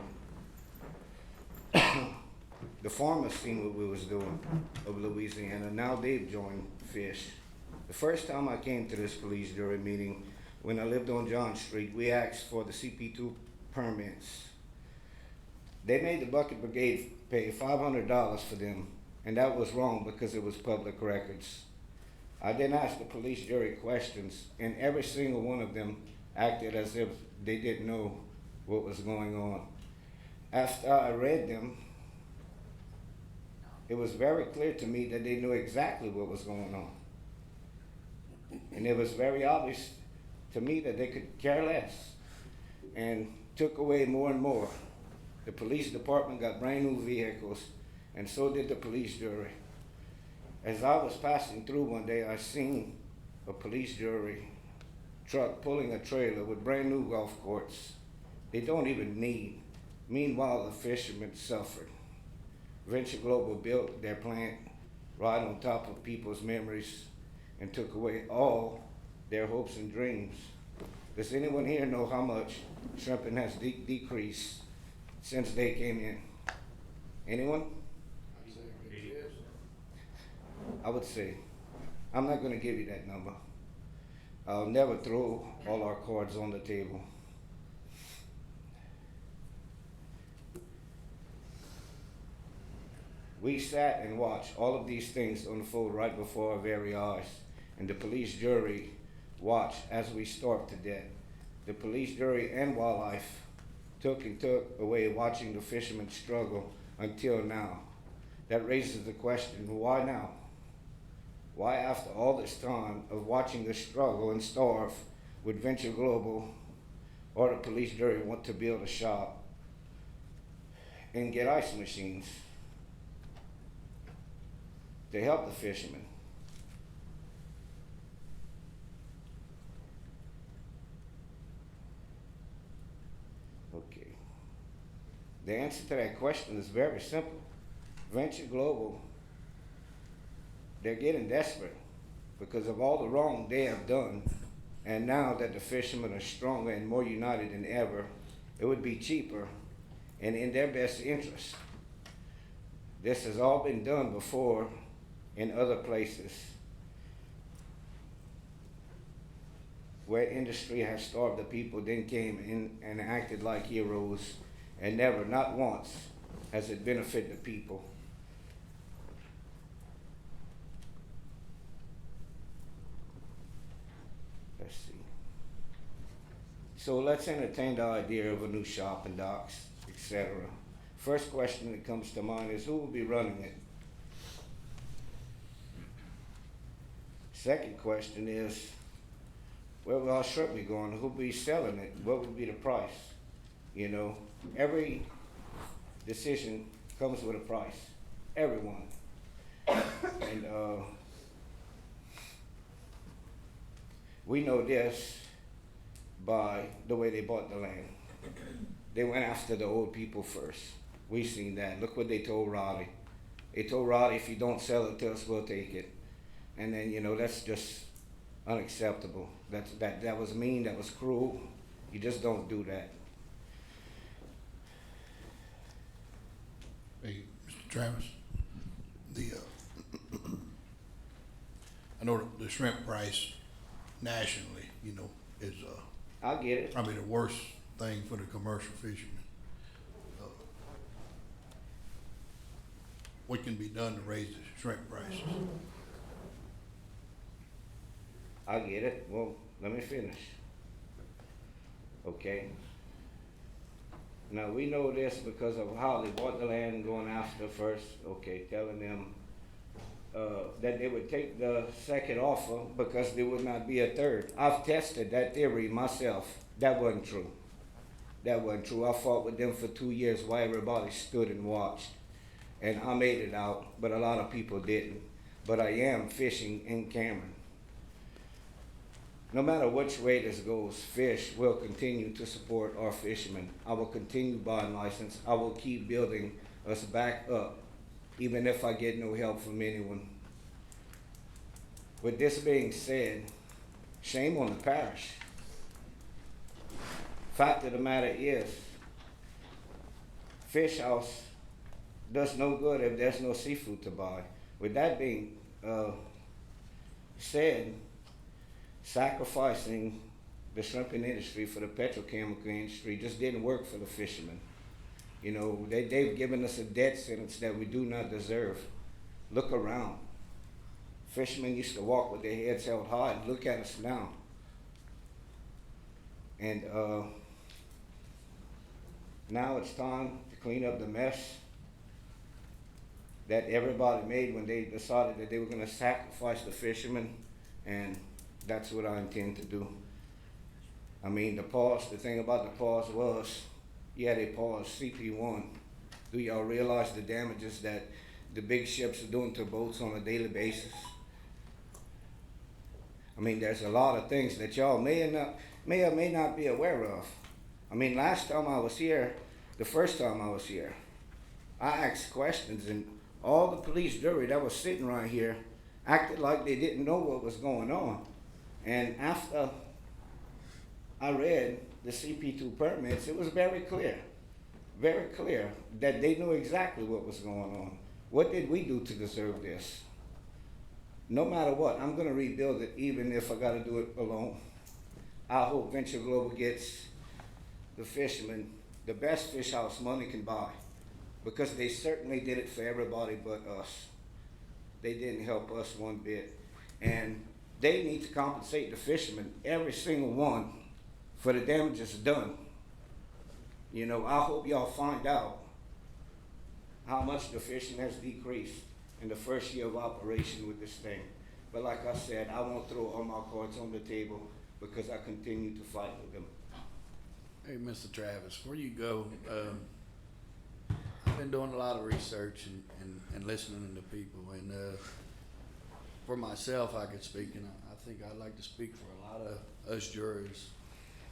The farmers seen what we was doing of Louisiana. Now they've joined Fish. The first time I came to this police jury meeting, when I lived on John Street, we asked for the CP2 permits. They made the Bucket Brigade pay $500 for them, and that was wrong because it was public records. I then asked the police jury questions, and every single one of them acted as if they didn't know what was going on. After I read them, it was very clear to me that they knew exactly what was going on. And it was very obvious to me that they could care less and took away more and more. The police department got brand new vehicles, and so did the police jury. As I was passing through one day, I seen a police jury truck pulling a trailer with brand new golf courts they don't even need. Meanwhile, the fishermen suffered. Venture Global built their plant right on top of people's memories and took away all their hopes and dreams. Does anyone here know how much shrimping has decreased since they came in? Anyone? I would say, I'm not gonna give you that number. I'll never throw all our cards on the table. We sat and watched all of these things unfold right before our very eyes, and the police jury watched as we starved to death. The police jury and wildlife took away watching the fishermen struggle until now. That raises the question, why now? Why after all this time of watching the struggle and starve would Venture Global or the police jury want to build a shop and get ice machines to help the fishermen? Okay. The answer to that question is very simple. Venture Global, they're getting desperate because of all the wrong they have done, and now that the fishermen are stronger and more united than ever, it would be cheaper and in their best interest. This has all been done before in other places where industry has starved the people, then came in and acted like heroes, and never, not once, has it benefited the people. Let's see. So let's entertain the idea of a new shop and docks, etc. First question that comes to mind is, who will be running it? Second question is, where will our shrimp be going? Who will be selling it? What would be the price? You know, every decision comes with a price. Everyone. And we know this by the way they bought the land. They went after the old people first. We've seen that. Look what they told Raleigh. They told Raleigh, if you don't sell it to us, we'll take it. And then, you know, that's just unacceptable. That was mean, that was cruel. You just don't do that. Hey, Mr. Travis, I know the shrimp price nationally, you know, is I get it. probably the worst thing for the commercial fishermen. What can be done to raise the shrimp prices? I get it. Well, let me finish. Okay. Now we know this because of how they bought the land, going after first, okay, telling them that they would take the second offer because there would not be a third. I've tested that theory myself. That wasn't true. That wasn't true. I fought with them for 2 years while everybody stood and watched. And I made it out, but a lot of people didn't. But I am fishing in Cameron. No matter which way this goes, fish will continue to support our fishermen. I will continue buying license. I will keep building us back up, even if I get no help from anyone. With this being said, shame on the parish. Fact of the matter is, Fish House does no good if there's no seafood to buy. With that being said, sacrificing the shrimping industry for the petrochemical industry just didn't work for the fishermen. You know, they've given us a death sentence that we do not deserve. Look around. Fishermen used to walk with their heads held high, and look at us now. And now it's time to clean up the mess that everybody made when they decided that they were gonna sacrifice the fishermen, and that's what I intend to do. I mean, the thing about the pause was, yeah, they paused CP1. Do y'all realize the damages that the big ships are doing to boats on a daily basis? I mean, there's a lot of things that y'all may or may not be aware of. I mean, last time I was here, the first time I was here, I asked questions, and all the police jury that was sitting right here acted like they didn't know what was going on. And after I read the CP2 permits, it was very clear that they knew exactly what was going on. What did we do to deserve this? No matter what, I'm gonna rebuild it even if I gotta do it alone. I hope Venture Global gets the fishermen the best fish house money can buy, because they certainly did it for everybody but us. They didn't help us one bit. And they need to compensate the fishermen, every single one, for the damages done. You know, I hope y'all find out how much the fishing has decreased in the first year of operation with this thing. But like I said, I won't throw all my cards on the table because I continue to fight with them. Hey, Mr. Travis, before you go, I've been doing a lot of research and listening to people, and for myself, I could speak, and I think I'd like to speak for a lot of us jurors,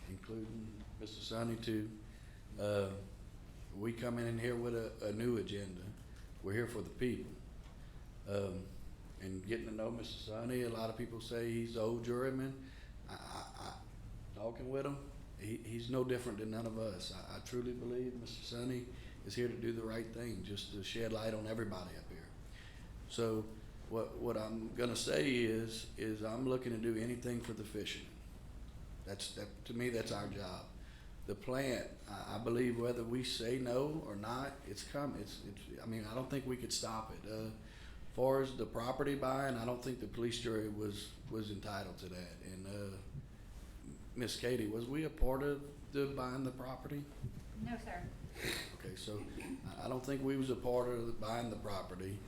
including Mr. Sonny too. We come in here with a new agenda. We're here for the people. And getting to know Mr. Sonny, a lot of people say he's the old juryman. Talking with him, he's no different than none of us. I truly believe Mr. Sonny is here to do the right thing, just to shed light on everybody up here. So what I'm gonna say is I'm looking to do anything for the fishermen. To me, that's our job. The plant, I believe whether we say no or not, it's coming. I mean, I don't think we could stop it. As far as the property buying, I don't think the police jury was entitled to that. And Miss Katie, was we a part of the buying the property? No, sir. Okay, so I don't think we was a part of the buying the property.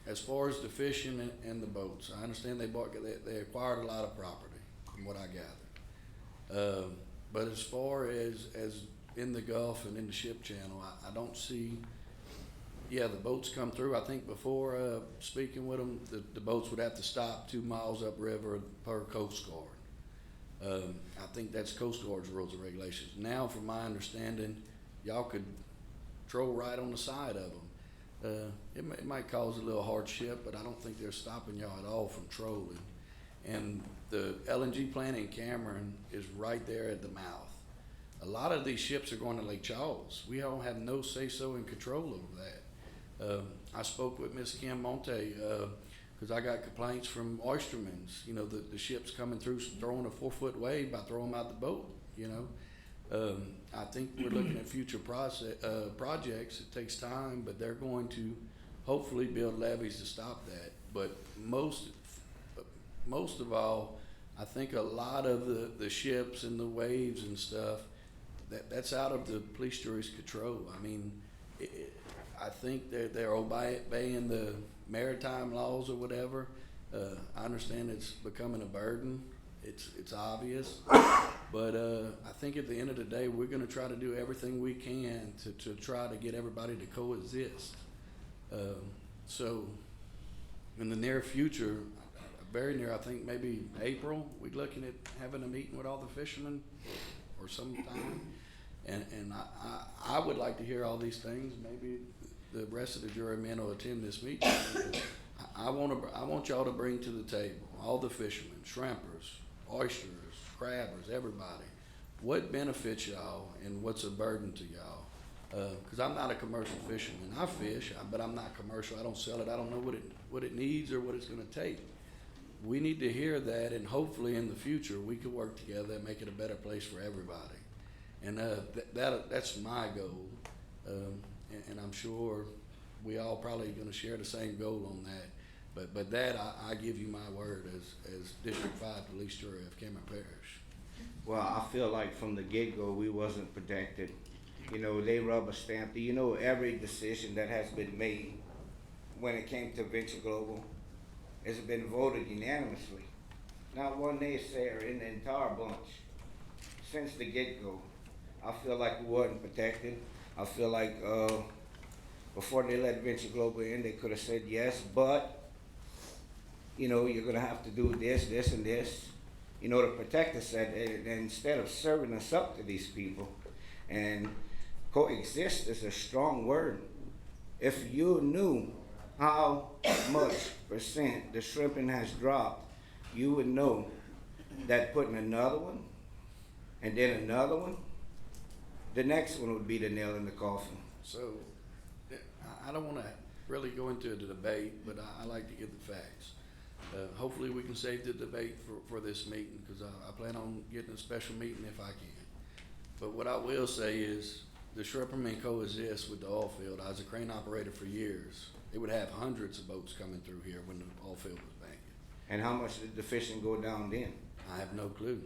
As far as the fishing and the boats, I understand they acquired a lot of property, from what I gather. But as far as in the Gulf and in the ship channel, I don't see. Yeah, the boats come through. I think before speaking with them, the boats would have to stop 2 miles upriver per Coast Guard. I think that's Coast Guard's rules and regulations. Now, from my understanding, y'all could troll right on the side of them. It might cause a little hardship, but I don't think they're stopping y'all at all from trolling. And the LNG plant in Cameron is right there at the mouth. A lot of these ships are going to Lake Charles. We don't have no say-so and control over that. I spoke with Miss Kim Monte, because I got complaints from oystermans, you know, the ships coming through throwing a 4-foot wave by throwing them out the boat, you know. I think we're looking at future projects. It takes time, but they're going to hopefully build levees to stop that. But most of all, I think a lot of the ships and the waves and stuff, that's out of the police jury's control. I mean, I think they're obeying the maritime laws or whatever. I understand it's becoming a burden. It's obvious, but I think at the end of the day, we're going to try to do everything we can to try to get everybody to coexist. So, in the near future, very near, I think maybe April, we're looking at having a meeting with all the fishermen or sometime. And I would like to hear all these things. Maybe the rest of the jurymen will attend this meeting. I want y'all to bring to the table, all the fishermen, shrimpers, oysters, crabbers, everybody, what benefits y'all and what's a burden to y'all. Because I'm not a commercial fisherman. I fish, but I'm not commercial. I don't sell it. I don't know what it needs or what it's going to take. We need to hear that, and hopefully in the future we can work together and make it a better place for everybody. And that's my goal, and I'm sure we all probably going to share the same goal on that. But that, I give you my word as District 5 Police Jury of Cameron Parish. Well, I feel like from the get-go, we wasn't protected. You know, they rubber stamped, you know, every decision that has been made when it came to Venture Global has been voted unanimously. Not one naysayer in the entire bunch. Since the get-go, I feel like we wasn't protected. I feel like, before they let Venture Global in, they could have said yes, but, you know, you're gonna have to do this, this, and this, you know, to protect us. And instead of serving us up to these people, and coexist is a strong word. If you knew how much percent the shrimping has dropped, you would know that putting another one, and then another one, the next one would be the nail in the coffin. So, I don't wanna really go into the debate, but I like to give the facts. Hopefully we can save the debate for this meeting, because I plan on getting a special meeting if I can. But what I will say is, the shrimping may coexist with the oil field. I was a crane operator for years. It would have hundreds of boats coming through here when the oil field was banking. And how much did the fishing go down then? I have no clue.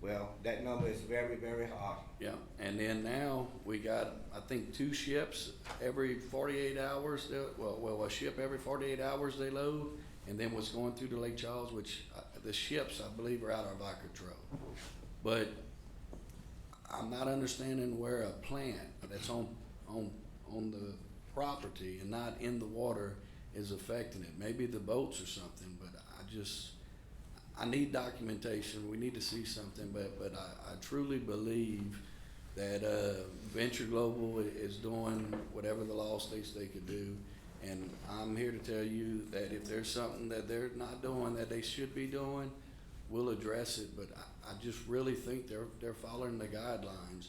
Well, that number is very, very high. Yeah, and then now we got, I think, 2 ships every 48 hours. A ship every 48 hours they load, and then what's going through the Lake Charles, which the ships, I believe, are out of our control. But I'm not understanding where a plant that's on the property and not in the water is affecting it. Maybe the boats or something, but I need documentation. We need to see something, but I truly believe that Venture Global is doing whatever the law states they could do. And I'm here to tell you that if there's something that they're not doing that they should be doing, we'll address it. But I just really think they're following the guidelines.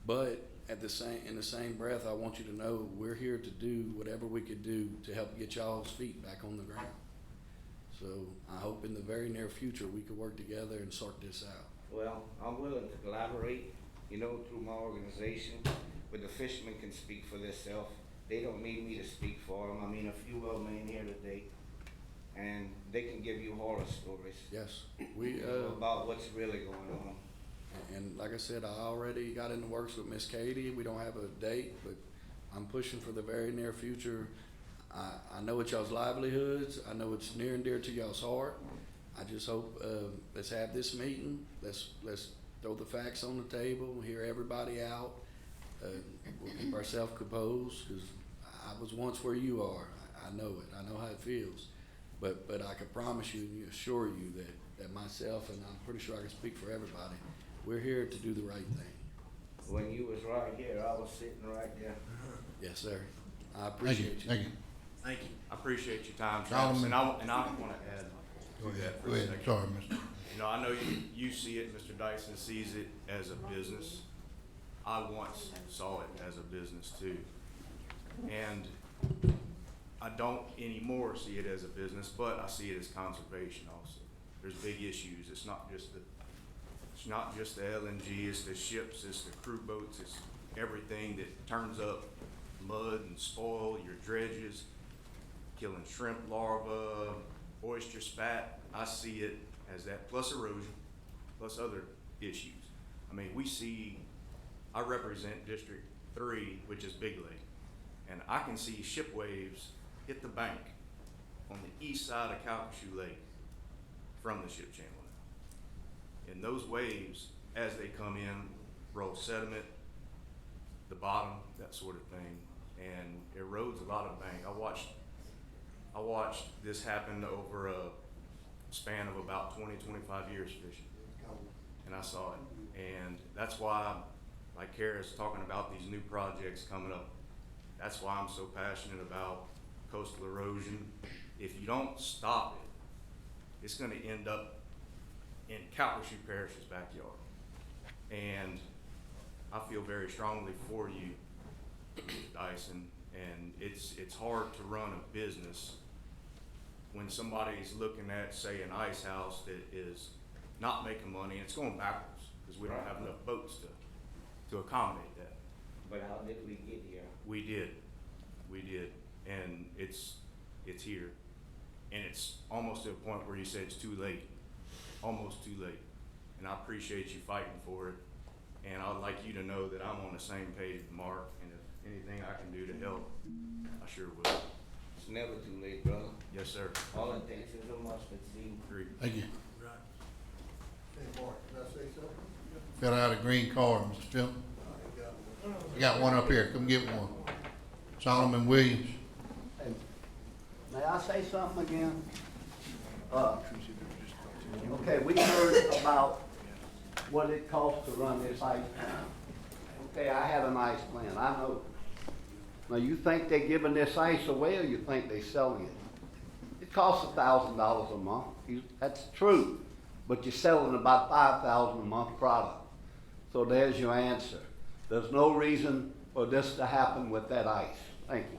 But in the same breath, I want you to know we're here to do whatever we could do to help get y'all's feet back on the ground. So I hope in the very near future we could work together and sort this out. Well, I'm willing to collaborate, you know, through my organization, but the fishermen can speak for themselves. They don't need me to speak for them. I mean, a few of them ain't here today, and they can give you horror stories. Yes, about what's really going on. And like I said, I already got in the works with Miss Katie. We don't have a date, but I'm pushing for the very near future. I know it's y'all's livelihoods. I know it's near and dear to y'all's heart. I just hope, let's have this meeting. Let's throw the facts on the table, hear everybody out. We'll keep ourselves composed, because I was once where you are. I know it. I know how it feels. But I can promise you and assure you that myself, and I'm pretty sure I can speak for everybody, we're here to do the right thing. When you was right here, I was sitting right there. Yes, sir. I appreciate you. Thank you. Thank you. I appreciate your time, Solomon. Travis, and I want to add Go to ahead. that for Go a ahead. second. Sorry, mister. You know, I know you see it, Mr. Dyson sees it as a business. I once saw it as a business too. And I don't anymore see it as a business, but I see it as conservation also. There's big issues. It's not just the LNG, it's the ships, it's the crew boats, it's everything that turns up mud and spoil your dredges, killing shrimp larvae, oyster spat. I see it as that, plus erosion, plus other issues. I mean, I represent District 3, which is Big Lake, and I can see ship waves hit the bank on the east side of Calcasieu Lake from the ship channel now. And those waves, as they come in, roll sediment, the bottom, that sort of thing, and erodes a lot of bank. I watched this happen over a span of about 20, 25 years fishing, and I saw it. And that's why, like Kara's talking about these new projects coming up, that's why I'm so passionate about coastal erosion. If you don't stop it, it's gonna end up in Calcasieu Parish's backyard. And I feel very strongly for you, Dyson, and it's hard to run a business when somebody's looking at, say, an ice house that is not making money, and it's going backwards, because we don't have enough boats to accommodate that. But how did we get here? We did, and it's here. and it's almost to a point where you say it's too late, almost too late. And I appreciate you fighting for it, and I'd like you to know that I'm on the same page with Mark, and if anything I can do to help, I sure will. It's never too late, brother. Yes, sir. All it takes is a mustard seed. Agreed. Thank you. Hey, Mark, can I say something? Fill out a green card, Mr. Phillip. I got one up here. Come get one. Solomon Williams. Hey, may I say something again? Okay, we heard about what it costs to run this ice plant. Okay, I have an ice plant, I know. Now, you think they're giving this ice away, or you think they're selling it? It costs $1,000 a month. That's true, but you're selling about $5,000 a month product. So there's your answer. There's no reason for this to happen with that ice. Thank you.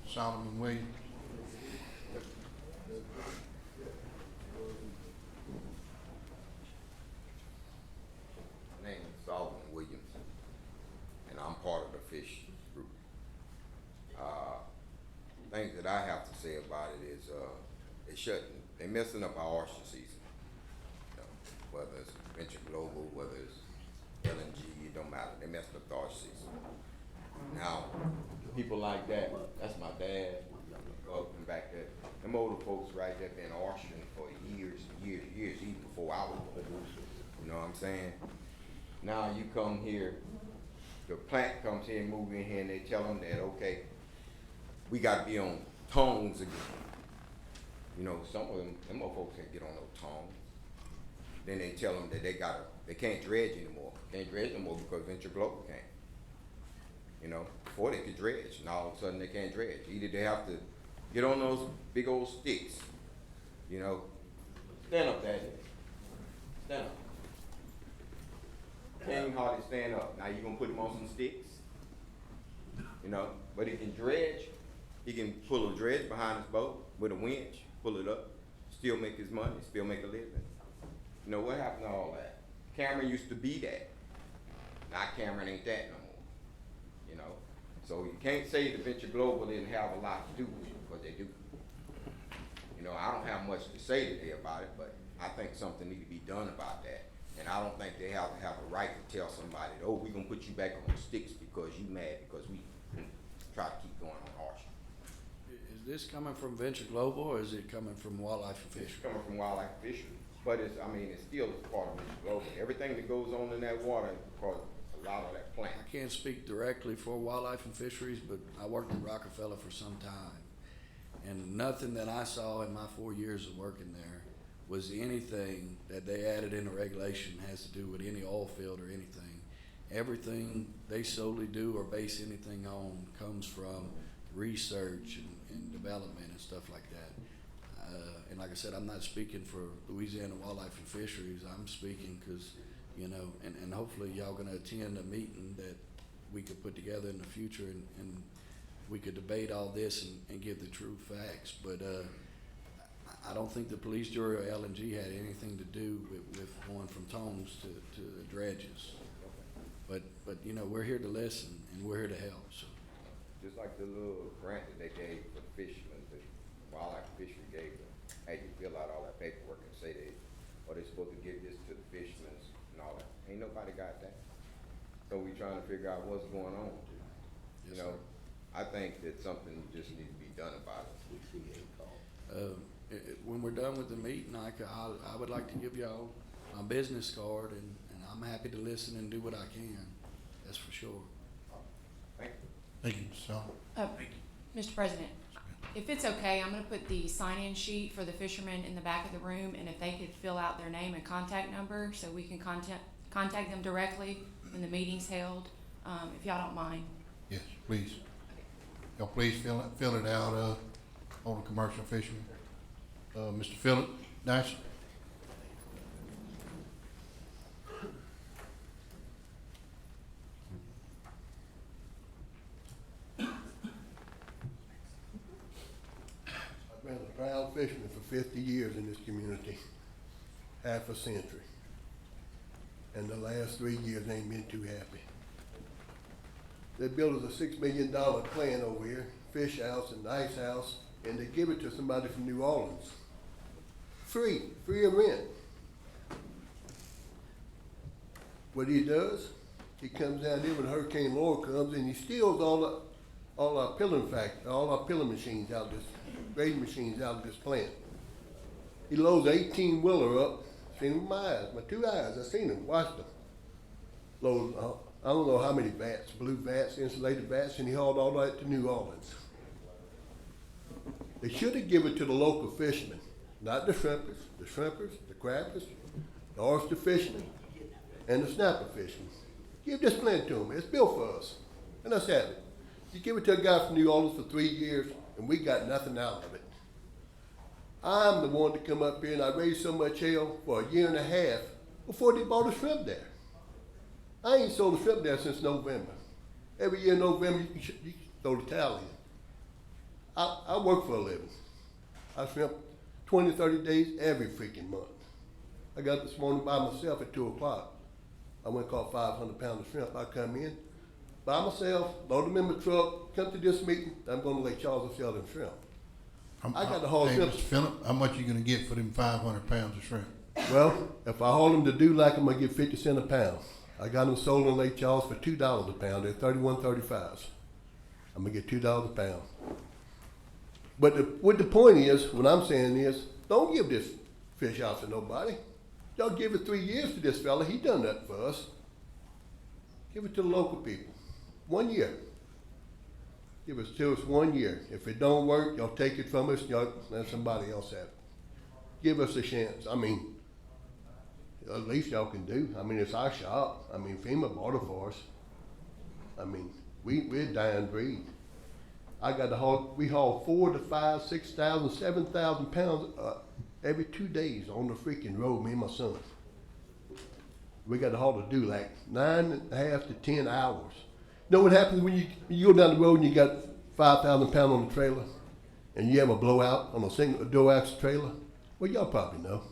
Solomon Williams. My name is Solomon Williams, and I'm part of the fish group. Things that I have to say about it is they're messing up our oyster season. You know, whether it's Venture Global, whether it's LNG, it don't matter. They messed up the oyster season. Now, people like that, that's my dad, up and back there. Them older folks right there been oystering for years, even before I was born. You know what I'm saying? Now you come here, the plant comes here and move in here, and they tell them that, okay, we got to be on tongues again. You know, some of them folks can't get on no tongues. Then they tell them that they can't dredge anymore. Can't dredge anymore because Venture Global can't. You know, before they could dredge, and all of a sudden they can't dredge. Either they have to get on those big old sticks, you know. Stand up, Daddy. Stand up. Can't hardly stand up. Now you gonna put him on some sticks, you know. But he can dredge. He can pull a dredge behind his boat with a winch, pull it up, still make his money, still make a living. You know what happened to all that? Cameron used to be that. Now Cameron ain't that no more. You know, so you can't say the Venture Global didn't have a lot to do with it, but they do. You know, I don't have much to say today about it, but I think something need to be done about that. And I don't think they have to have a right to tell somebody, oh, we're gonna put you back on the sticks because you mad because we try to keep going on harsh. Is this coming from Venture Global, or is it coming from Wildlife and It's Fisheries? coming from Wildlife and Fisheries, but it's still part of Venture Global. Everything that goes on in that water is because a lot of that plant. I can't speak directly for Wildlife and Fisheries, but I worked at Rockefeller for some time. And nothing that I saw in my 4 years of working there was anything that they added in the regulation has to do with any oil field or anything. Everything they solely do or base anything on comes from research and development and stuff like that. And like I said, I'm not speaking for Louisiana Wildlife and Fisheries. I'm speaking because, you know, and hopefully y'all gonna attend a meeting that we could put together in the future and we could debate all this and give the true facts. But I don't think the police jury or LNG had anything to do with going from tongues to dredges. But you know, we're here to listen and we're here to help. So Just like the little grant that they gave for the fishermen, the Wildlife and Fisheries gave them, had you fill out all that paperwork and say they're supposed to give this to the fishermen and all that. Ain't nobody got that. So we trying to figure out what's going on. You know, I think that something just needs to be done about it. when we're done with the meeting, I would like to give y'all my business card, and I'm happy to listen and do what I can. That's for sure. Thank you. Thank you, Mr. Solomon. Mr. President, if it's okay, I'm gonna put the sign-in sheet for the fishermen in the back of the room, and if they could fill out their name and contact number so we can contact them directly when the meeting's held, if y'all don't mind. Yes, please. Y'all please fill it out, on the commercial fishermen. Mr. Philip Dyson. I've been a proud fisherman for 50 years in this community, half a century. And the last 3 years ain't been too happy. They built us a $6 million plant over here, fish house and the ice house, and they give it to somebody from New Orleans. Free of rent. What he does, he comes down here when Hurricane Laura comes and he steals all our pilling all our pilling machines out of this, grading machines out of this plant. He loads 18-wheeler up, seen them with my eyes, my 2 eyes, I seen him, watched them. Load, I don't know how many vats, blue vats, insulated vats, and he hauled all that to New Orleans. They should have given it to the local fishermen, not the shrimpers, the crappers, the oyster fishermen, and the snapper fishermen. Give this plant to them. It's built for us. And let's have it. You give it to a guy from New Orleans for 3 years, and we got nothing out of it. I'm the one to come up here, and I raised so much hell for a year and a half before they bought a shrimp there. I ain't sold a shrimp there since November. Every year in November, you throw the towel in. I work for a living. I shrimp 20, 30 days every freaking month. I got up this morning by myself at 2 o'clock. I went and caught 500 pounds of shrimp. I come in by myself, load them in my truck, come to this meeting. I'm going to let Charles sell them shrimp. I got the whole Hey, shrimp. Mr. Phillip, how much you gonna get for them 500 pounds of shrimp? Well, if I hold them to do like I'm gonna get 50 cents a pound. I got them sold on Lake Charles for $2 a pound. They're 31.35. I'm gonna get $2 a pound. But what the point is, what I'm saying is, don't give this fish out to nobody. Y'all give it 3 years to this fella. He done that for us. Give it to the local people. 1 year. Give it to us 1 year. If it don't work, y'all take it from us. Y'all let somebody else have it. Give us a chance. I mean, at least y'all can do. I mean, it's our shop. I mean, FEMA bought it for us. I mean, we're a dying breed. I got to haul, we haul 4 to 5, 6,000, 7,000 pounds every 2 days on the freaking road, me and my son. We got to haul to do like 9.5 to 10 hours. You know what happens when you go down the road and you got 5,000 pounds on the trailer and you have a blowout on a single door axle trailer? Well, y'all probably know.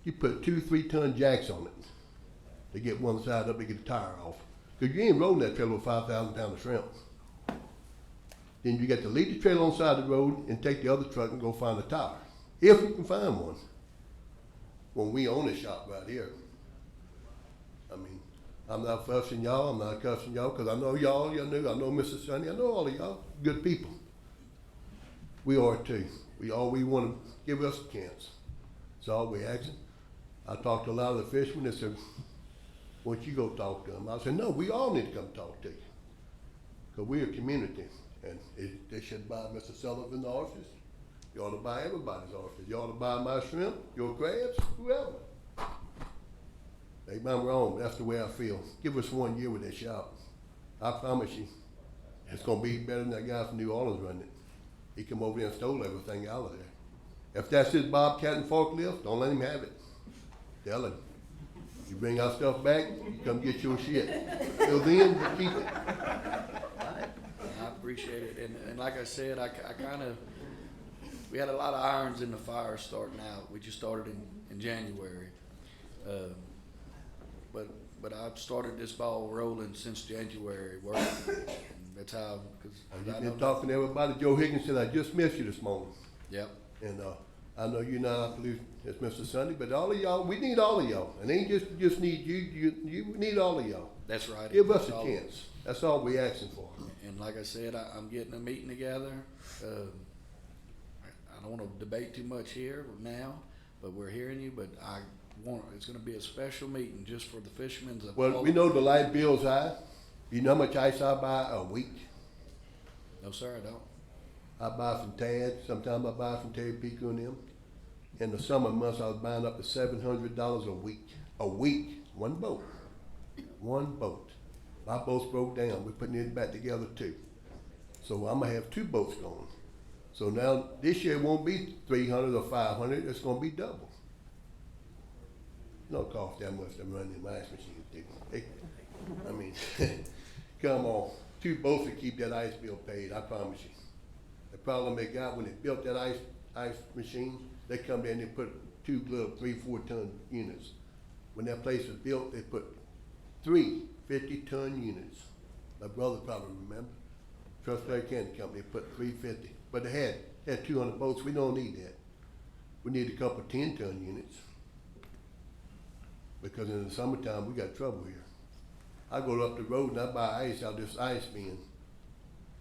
You put 2-3 ton jacks on it to get one side up to get the tire off. Because you ain't rolling that trailer with 5,000 pounds of shrimp. Then you got to leave the trailer on the side of the road and take the other truck and go find a tire. If you can find one. When we own this shop right here. I mean, I'm not fussing y'all, I'm not cussing y'all, because I know y'all knew, I know Mr. Sonny, I know all of y'all, good people. We are too. We want to give us a chance. That's all we asking. I talked to a lot of the fishermen, they said, why don't you go talk to them? I said, no, we all need to come talk to you. Because we're a community, and they should buy Mr. Sullivan's oysters. You ought to buy everybody's oysters. You ought to buy my shrimp, your crabs, whoever. Maybe I'm wrong, but that's the way I feel. Give us 1 year with this shop. I promise you, it's gonna be better than that guy from New Orleans running it. He come over there and stole everything out of there. If that's his bobcat and forklift, don't let him have it. Tell him. You bring our stuff back, you come get your shit. Till then, you keep it. I appreciate it, and like I said, I kind of, we had a lot of irons in the fire starting out. We just started in January. But I've started this ball rolling since January, working. And that's how, because You've been talking to everybody. Joe Higgins said, I just missed you this morning. Yep. And I know you're not, I believe it's Mr. Sunday, but all of y'all, we need all of y'all. And ain't just need you need all of y'all. That's right. Give us a chance. That's all we asking for. And like I said, I'm getting a meeting together. I don't want to debate too much here now, but we're hearing you, but it's going to be a special meeting just for the fishermen. Well, we know the light bill's high. You know how much ice I buy a week? No, sir, I don't. I buy from Tad. Sometimes I buy from Terry Pico and them. In the summer months, I was buying up to $700 a week. A week. One boat. One boat. My boat's broke down. We're putting it back together too. So I'm going to have 2 boats going. So now this year it won't be 300 or 500. It's going to be double. It don't cost that much to run them ice machines, do. I mean, come on. 2 boats to keep that ice bill paid, I promise you. The problem they got when they built that ice machine, they come there and they put 2 little 3-4 ton units. When that place was built, they put 3 50-ton units. My brother probably remember. Trustway Candy Company put 350, but they had 200 boats. We don't need that. We need a couple 10-ton units. Because in the summertime, we got trouble here. I go up the road and I buy ice out this ice bin.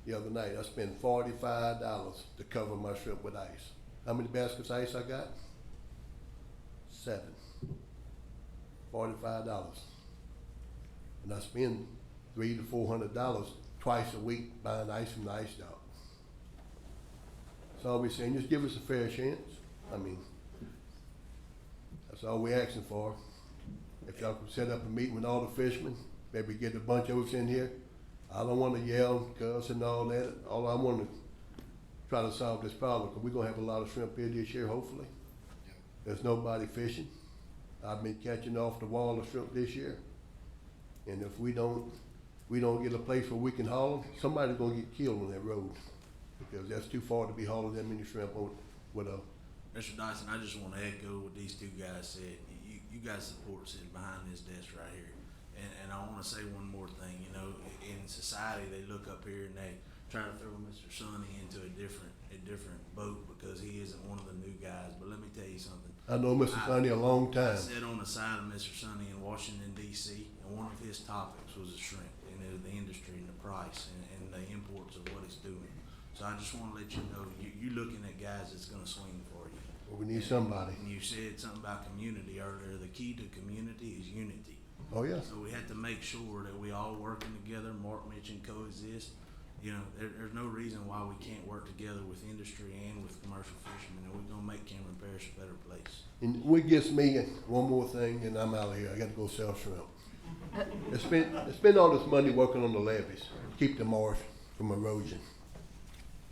The other night, I spent $45 to cover my shrimp with ice. How many baskets of ice I got? 7. $45. And I spend $300 to $400 twice a week buying ice from the ice dock. That's all we're saying, just give us a fair chance. I mean, that's all we're asking for. If y'all could set up a meeting with all the fishermen, maybe get a bunch of us in here. I don't wanna yell, cuss and all that. All I wanna try to solve this problem, because we're gonna have a lot of shrimp here this year, hopefully. There's nobody fishing. I've been catching off the wall of shrimp this year. And if we don't get a place where we can haul them, somebody's gonna get killed on that road. Because that's too far to be hauling that many shrimp on with a. Mr. Dyson, I just wanna echo what these two guys said. You guys support sitting behind this desk right here. And I wanna say one more thing, you know, in society, they look up here and they try to throw Mr. Sonny into a different boat because he isn't one of the new guys. But let me tell you something. I know Mr. Sonny a long time. I sat on the side of Mr. Sonny in Washington D.C. and one of his topics was the shrimp and the industry and the price and the imports of what it's doing. So I just wanna let you know, you're looking at guys that's gonna swing for you. Well, we need somebody. And you said something about community earlier. The key to community is unity. Oh, yeah. So we have to make sure that we all working together. Mark mentioned coexist. You know, there's no reason why we can't work together with industry and with commercial fishermen, and we're gonna make Cameron Parish a better place. And what gets me, one more thing, and I'm out of here. I gotta go sell shrimp. They spend all this money working on the levees, keep the marsh from erosion.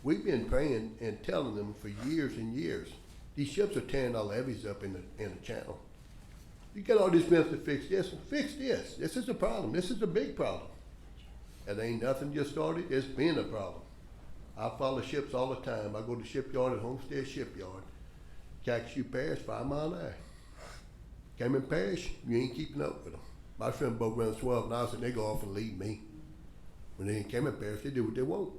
We've been praying and telling them for years and years. These ships are tearing our levees up in the channel. You got all this money to fix this. Fix this. This is a problem. This is a big problem. It ain't nothing just started. It's been a problem. I follow ships all the time. I go to the shipyard at Homestead Shipyard. Calcasieu Parish, 5 mile an hour. Cameron Parish, you ain't keeping up with them. My shrimp boat runs 12 knots and they go off and leave me. When they in Cameron Parish, they do what they want.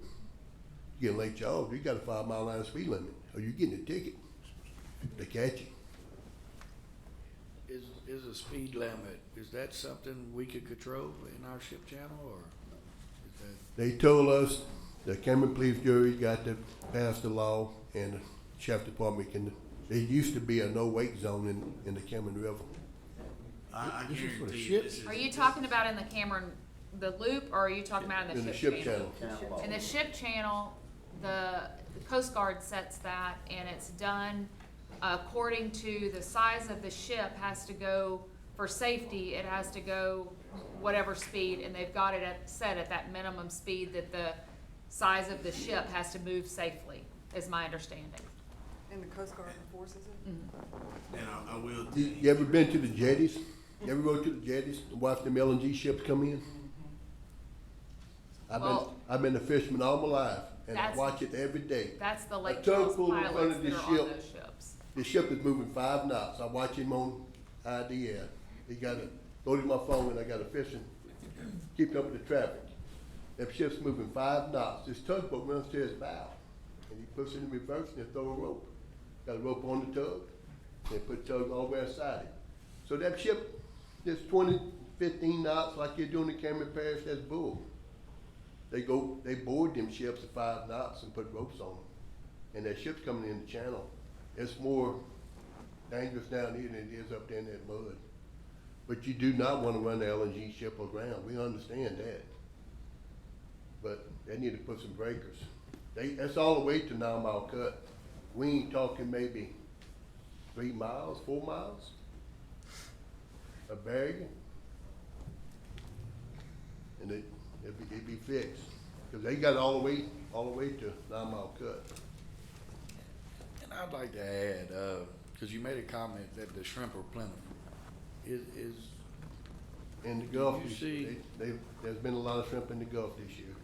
You get a late charge, you got a 5 mile an hour speed limit, or you getting a ticket. They catch you. Is a speed limit, is that something we could control in our ship channel, or is that? They told us the Cameron Police Jury got to pass the law, and the sheriff department can. There used to be a no wake zone in the Cameron River. I This is for the guarantee you ship. this is. Are you talking about in the Cameron, the loop, or are you talking about in the ship channel? channel. In the ship channel, the Coast Guard sets that, and it's done according to the size of the ship has to go, for safety, it has to go whatever speed, and they've got it set at that minimum speed that the size of the ship has to move safely, is my understanding. And the Coast Guard enforces it? And I will. You ever been to the jetties? You ever go to the jetties and watch them LNG ships come in? I've been a fisherman all my life, and I That's- watch it every day. That's the A Lake tug Charles pulled in front pilots of that this are on ship. those ships. The ship is moving 5 knots. I watch him on IDL. He got to go to my phone and I got a fishing, keeping up with the traffic. That ship's moving 5 knots. This tugboat runs to his bow, and he puts it in reverse and they throw a rope. Got a rope on the tug, and put the tug all the way inside it. So that ship, that's 20, 15 knots like you're doing in Cameron Parish, that's bull. They board them ships at 5 knots and put ropes on them. And that ship's coming in the channel. It's more dangerous down here than it is up there in that mud. But you do not want to run the LNG ship aground. We understand that. But they need to put some breakers. That's all the way to 9 Mile Cut. We ain't talking maybe 3 miles, 4 miles of barrier. And it'd be fixed. Because they got all the way to 9 Mile Cut. And I'd like to add, because you made a comment that the shrimp are plentiful. Is In the Gulf, you see- there's been a lot of shrimp in the Gulf this year.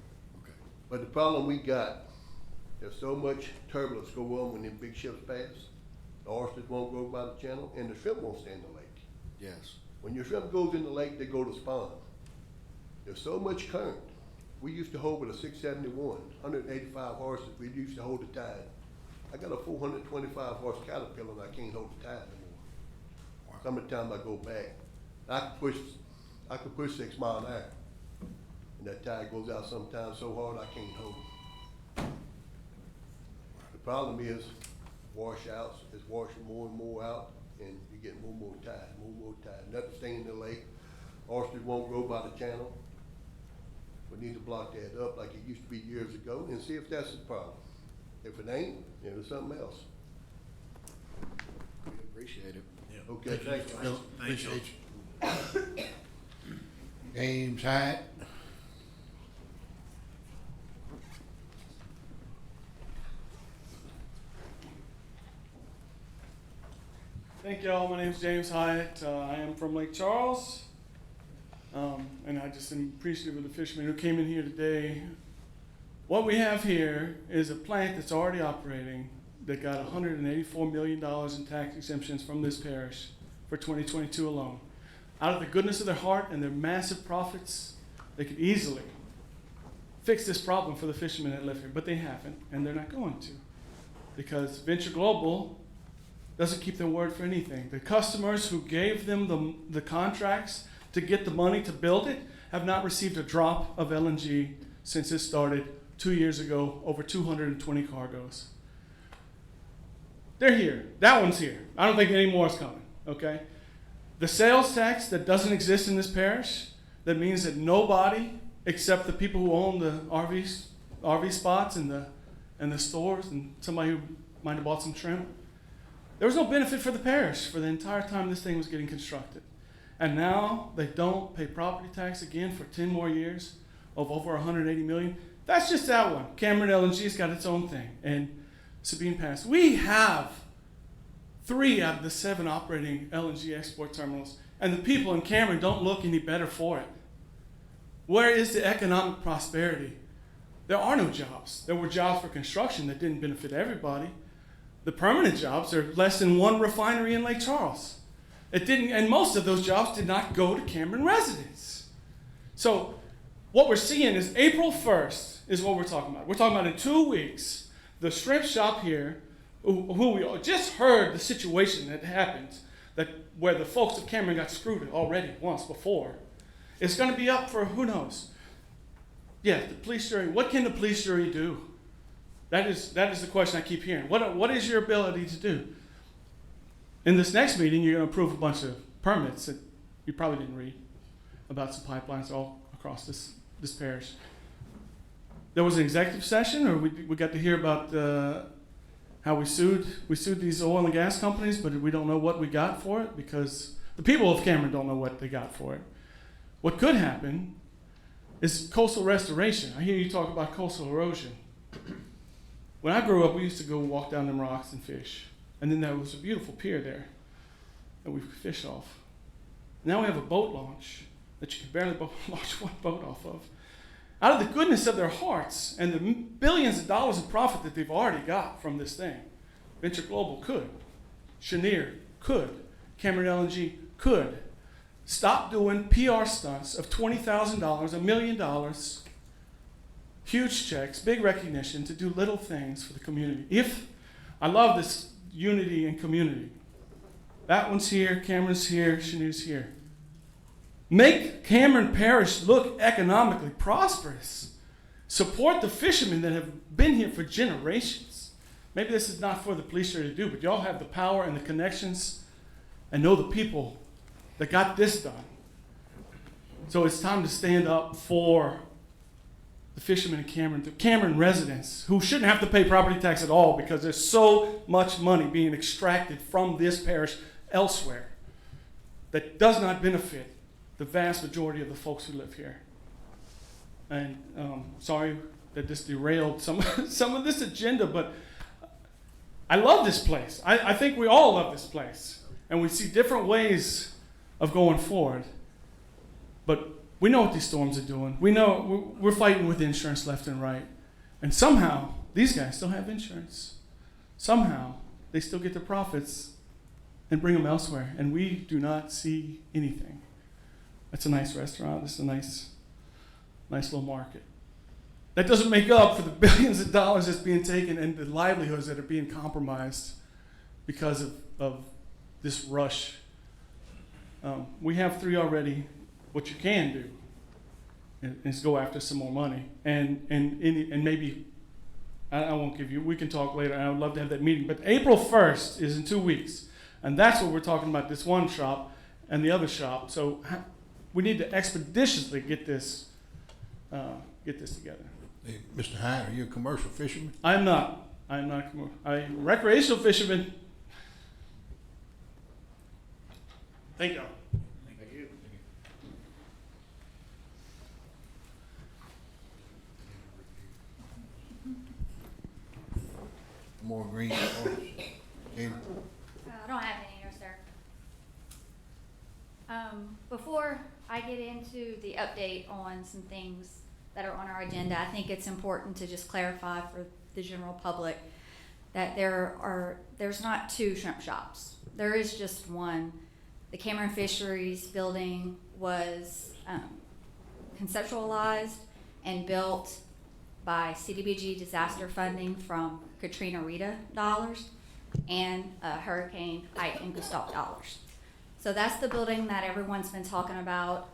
okay? But the problem we got, there's so much turbulence go on when them big ships pass. The oysters won't go by the channel, and the shrimp won't stay in the lake. Yes. When your shrimp goes in the lake, they go to spawn. There's so much current we used to hold with a 671, 185 horses, we used to hold the tide. I got a 425 horse Caterpillar and I can't hold the tide anymore. Summertime I go back. I could push 6 mile an hour. And that tide goes out sometimes so hard I can't hold it. The problem is washouts, it's washing more and more out and you get more and more tide, Nothing staying in the lake. Oysters won't grow by the channel. We need to block that up like it used to be years ago and see if that's the problem. If it ain't, then it's something else. We appreciate it. Yeah. Okay, thank you. Bill, Thank you. appreciate you. James Hyde. Thank y'all. My name's James Hyatt. I am from Lake Charles. And I just am appreciative of the fishermen who came in here today. What we have here is a plant that's already operating that got $184 million in tax exemptions from this parish for 2022 alone. Out of the goodness of their heart and their massive profits, they could easily fix this problem for the fishermen that live here, but they haven't, and they're not going to, because Venture Global doesn't keep their word for anything. The customers who gave them the contracts to get the money to build it have not received a drop of LNG since it started 2 years ago, over 220 cargoes. They're here. That one's here. I don't think any more is coming, okay? The sales tax that doesn't exist in this parish, that means that nobody except the people who own the RV spots and the stores and somebody who might have bought some shrimp, there was no benefit for the parish for the entire time this thing was getting constructed. And now they don't pay property tax again for 10 more years of over 180 million. That's just that one. Cameron LNG's got its own thing. And Sabine Pass. We have 3 out of the 7 operating LNG export terminals, and the people in Cameron don't look any better for it. Where is the economic prosperity? There are no jobs. There were jobs for construction that didn't benefit everybody. The permanent jobs are less than 1 refinery in Lake Charles. It didn't, and most of those jobs did not go to Cameron residents. So what we're seeing is April 1st is what we're talking about. We're talking about in 2 weeks, the shrimp shop here, who we just heard the situation that happened, where the folks of Cameron got screwed already once before, it's going to be up for who knows. Yeah, the police jury. What can the police jury do? That is the question I keep hearing. What is your ability to do? In this next meeting, you're going to approve a bunch of permits that you probably didn't read about some pipelines all across this parish. There was an executive session, or we got to hear about how we sued these oil and gas companies, but we don't know what we got for it because the people of Cameron don't know what they got for it. What could happen is coastal restoration. I hear you talk about coastal erosion. When I grew up, we used to go walk down them rocks and fish. And then there was a beautiful pier there that we could fish off. Now we have a boat launch that you can barely launch one boat off of. Out of the goodness of their hearts and the billions of dollars in profit that they've already got from this thing, Venture Global could. Cheniere could. Cameron LNG could. Stop doing PR stunts of $20,000, $1 million, huge checks, big recognition to do little things for the community. I love this unity and community. That one's here, Cameron's here, Cheniere's here. Make Cameron Parish look economically prosperous. Support the fishermen that have been here for generations. Maybe this is not for the police to do, but y'all have the power and the connections and know the people that got this done. So it's time to stand up for the fishermen in Cameron, the Cameron residents who shouldn't have to pay property tax at all because there's so much money being extracted from this parish elsewhere that does not benefit the vast majority of the folks who live here. And sorry that this derailed some of this agenda, but I love this place. I think we all love this place. And we see different ways of going forward. But we know what these storms are doing. We know we're fighting with insurance left and right. And somehow, these guys still have insurance. Somehow, they still get their profits and bring them elsewhere. And we do not see anything. It's a nice restaurant. It's a nice little market. that doesn't make up for the billions of dollars that's being taken and the livelihoods that are being compromised because of this rush. We have 3 already. What you can do is go after some more money, and maybe I won't give you. We can talk later. I would love to have that meeting. But April 1st is in 2 weeks, and that's what we're talking about. This one shop and the other shop. So we need to expeditiously get this together. Hey, Mr. Hine, are you a commercial fisherman? I'm not. I'm not. I'm a recreational fisherman. Thank you. Thank you. More green. Katie? I don't have any, no, sir. Before I get into the update on some things that are on our agenda, I think it's important to just clarify for the general public that there's not 2 shrimp shops. There is just one. The Cameron Fisheries building was conceptualized and built by CDBG disaster funding from Katrina Rita dollars and Hurricane Ike and Gustav dollars. So that's the building that everyone's been talking about.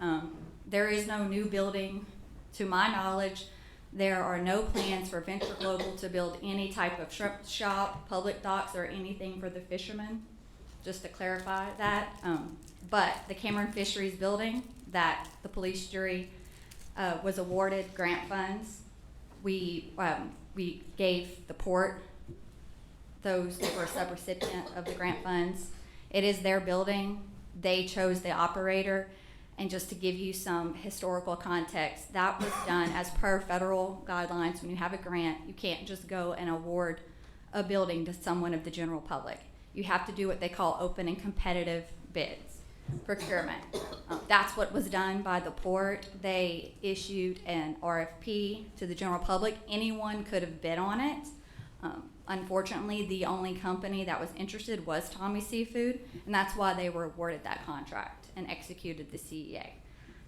There is no new building to my knowledge. There are no plans for Venture Global to build any type of shrimp shop, public docks, or anything for the fishermen, just to clarify that. But the Cameron Fisheries building that the police jury was awarded grant funds, we gave the port those that were a subrecipient of the grant funds. It is their building. They chose the operator. And just to give you some historical context, that was done as per federal guidelines. When you have a grant, you can't just go and award a building to someone of the general public. You have to do what they call open and competitive bids, procurement. That's what was done by the port. They issued an RFP to the general public. Anyone could have bid on it. Unfortunately, the only company that was interested was Tommy Seafood, and that's why they were awarded that contract and executed the CEA.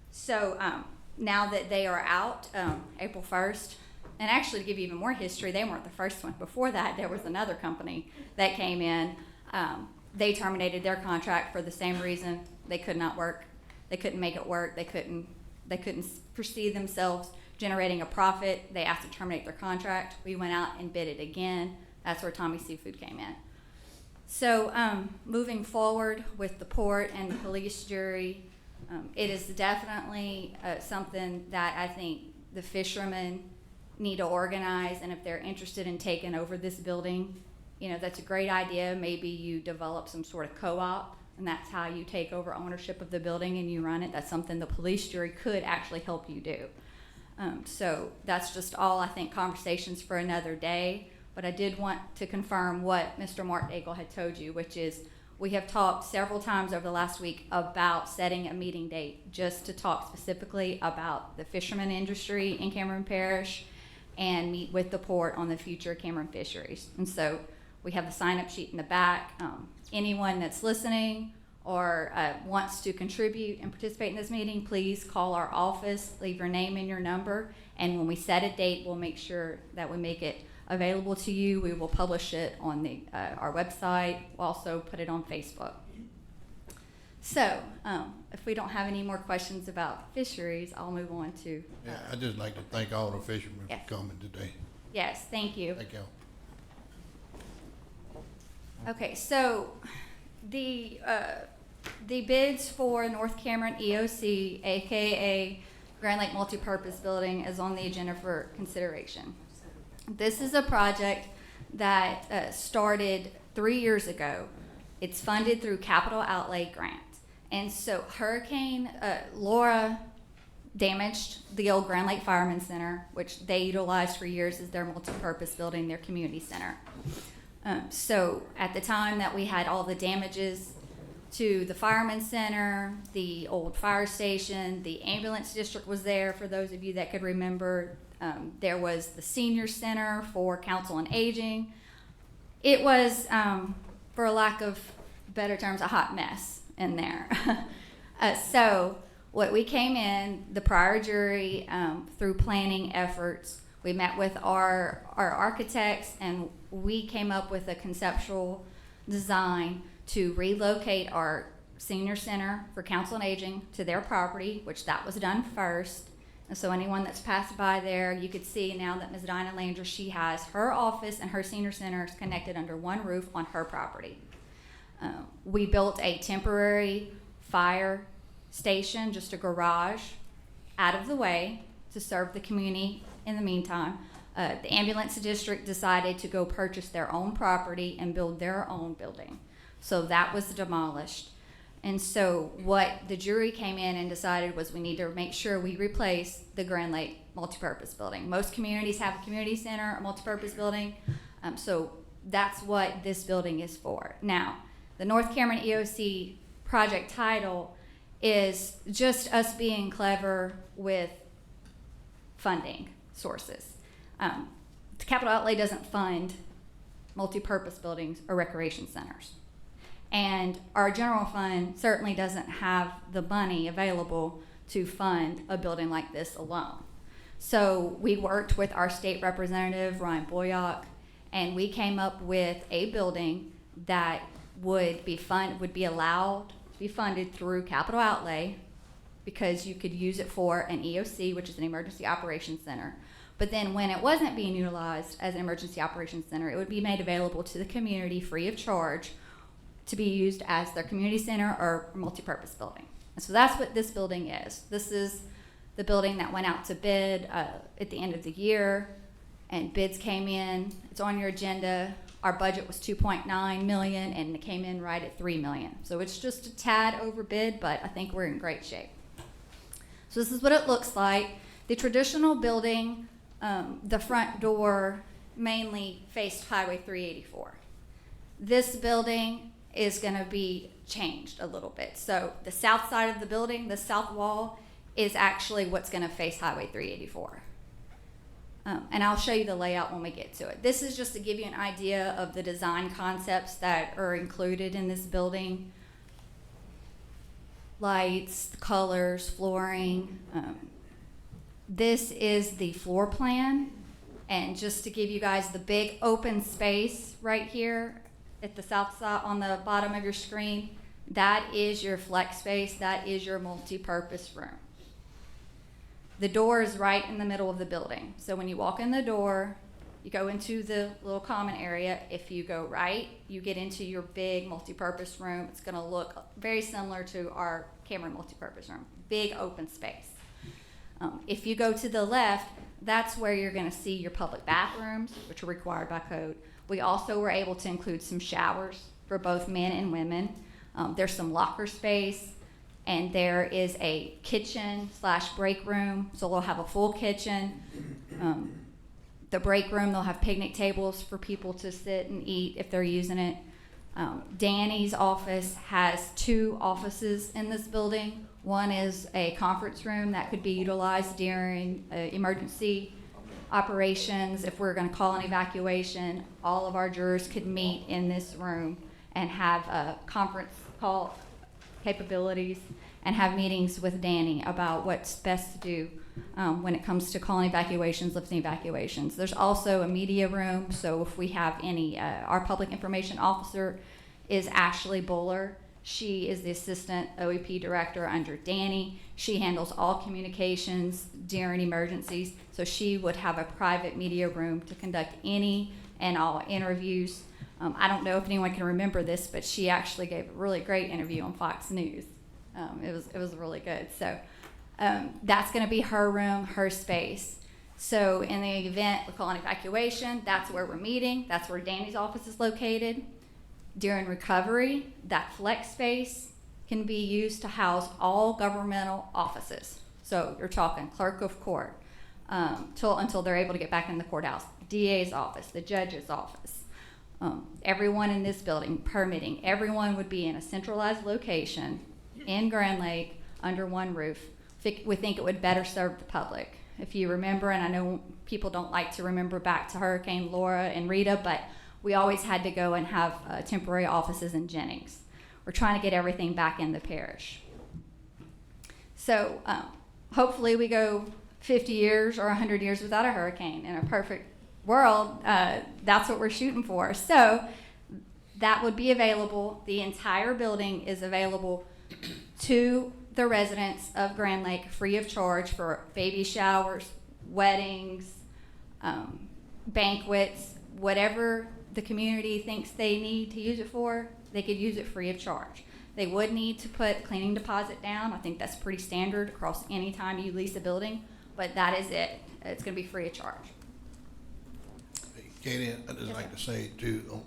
So now that they are out, April 1st, and actually to give you even more history, they weren't the first one. Before that, there was another company that came in. They terminated their contract for the same reason. They could not work. They couldn't make it work. They couldn't foresee themselves generating a profit. They asked to terminate their contract. We went out and bid it again. That's where Tommy Seafood came in. So moving forward with the port and the police jury, it is definitely something that I think the fishermen need to organize, and if they're interested in taking over this building, that's a great idea. Maybe you develop some sort of co-op, and that's how you take over ownership of the building and you run it. That's something the police jury could actually help you do. So that's just all, I think, conversations for another day. But I did want to confirm what Mr. Mark Daigle had told you, which is we have talked several times over the last week about setting a meeting date just to talk specifically about the fisherman industry in Cameron Parish and meet with the port on the future Cameron fisheries. And so we have the sign-up sheet in the back. Anyone that's listening or wants to contribute and participate in this meeting, please call our office, leave your name and your number, and when we set a date, we'll make sure that we make it available to you. We will publish it on our website. We'll also put it on Facebook. So, if we don't have any more questions about fisheries, I'll move on to... Yeah, I'd just like to thank all the fishermen Yes. for coming today. Yes, thank you. Thank y'all. Okay, so the bids for North Cameron EOC, aka Grand Lake Multipurpose Building, is on the agenda for consideration. This is a project that started 3 years ago. It's funded through capital outlay grant. And so Hurricane Laura damaged the old Grand Lake Fireman Center, which they utilized for years as their multipurpose building, their community center. So at the time that we had all the damages to the Fireman Center, the old fire station, the ambulance district was there, for those of you that could remember. There was the senior center for council on aging. It was, for lack of better terms, a hot mess in there. So what we came in, the prior jury, through planning efforts, We met with our architects, and we came up with a conceptual design to relocate our senior center for council on aging to their property, which that was done first. And so anyone that's passed by there, you could see now that Ms. Dinah Landry, she has her office and her senior center is connected under one roof on her property. We built a temporary fire station, just a garage, out of the way to serve the community in the meantime. The ambulance district decided to go purchase their own property and build their own building. So that was demolished. And so what the jury came in and decided was we need to make sure we replace the Grand Lake multipurpose building. Most communities have a community center, a multipurpose building. So that's what this building is for. Now, the North Cameron EOC project title is just us being clever with funding sources. The capital outlay doesn't fund multipurpose buildings or recreation centers. And our general fund certainly doesn't have the money available to fund a building like this alone. So we worked with our state representative, Ryan Boyack, and we came up with a building that would be allowed to be funded through capital outlay, because you could use it for an EOC, which is an emergency operations center. But then when it wasn't being utilized as an emergency operations center, it would be made available to the community free of charge to be used as their community center or multipurpose building. And so that's what this building is. This is the building that went out to bid at the end of the year, and bids came in. It's on your agenda. Our budget was $2.9 million, and it came in right at $3 million. So it's just a tad over bid, but I think we're in great shape. So this is what it looks like. The traditional building, the front door mainly faced Highway 384. This building is going to be changed a little bit. So the south side of the building, the south wall, is actually what's going to face Highway 384. And I'll show you the layout when we get to it. This is just to give you an idea of the design concepts that are included in this building. Lights, colors, flooring. This is the floor plan. And just to give you guys the big open space right here at the south side on the bottom of your screen, that is your flex space. That is your multi-purpose room. The door is right in the middle of the building. So when you walk in the door, you go into the little common area. If you go right, you get into your big multi-purpose room. It's going to look very similar to our Cameron multi-purpose room. Big open space. If you go to the left, that's where you're going to see your public bathrooms, which are required by code. We also were able to include some showers for both men and women. There's some locker space, and there is a kitchen/break room, so they'll have a full kitchen. The break room, they'll have picnic tables for people to sit and eat if they're using it. Danny's office has 2 offices in this building. One is a conference room that could be utilized during emergency operations. If we're going to call an evacuation, all of our jurors could meet in this room and have conference call capabilities and have meetings with Danny about what's best to do when it comes to calling evacuations, lifting evacuations. There's also a media room, so if we have any, our public information officer is Ashley Buller. She is the assistant OEP director under Danny. She handles all communications during emergencies, so she would have a private media room to conduct any and all interviews. I don't know if anyone can remember this, but she actually gave a really great interview on Fox News. It was really good. So that's going to be her room, her space. So in the event we call an evacuation, that's where we're meeting. That's where Danny's office is located. During recovery, that flex space can be used to house all governmental offices. So you're talking clerk of court until they're able to get back in the courthouse, DA's office, the judge's office. Everyone in this building, permitting, everyone would be in a centralized location in Grand Lake under one roof. We think it would better serve the public. If you remember, and I know people don't like to remember back to Hurricane Laura and Rita, but we always had to go and have temporary offices in Jennings. We're trying to get everything back in the parish. So hopefully we go 50 years or 100 years without a hurricane. In a perfect world, that's what we're shooting for. So that would be available. The entire building is available to the residents of Grand Lake free of charge for baby showers, weddings, banquets, whatever the community thinks they need to use it for, they could use it free of charge. They would need to put a cleaning deposit down. I think that's pretty standard across any time you lease a building, but that is it. It's going to be free of charge. Katie, I'd just like to say too,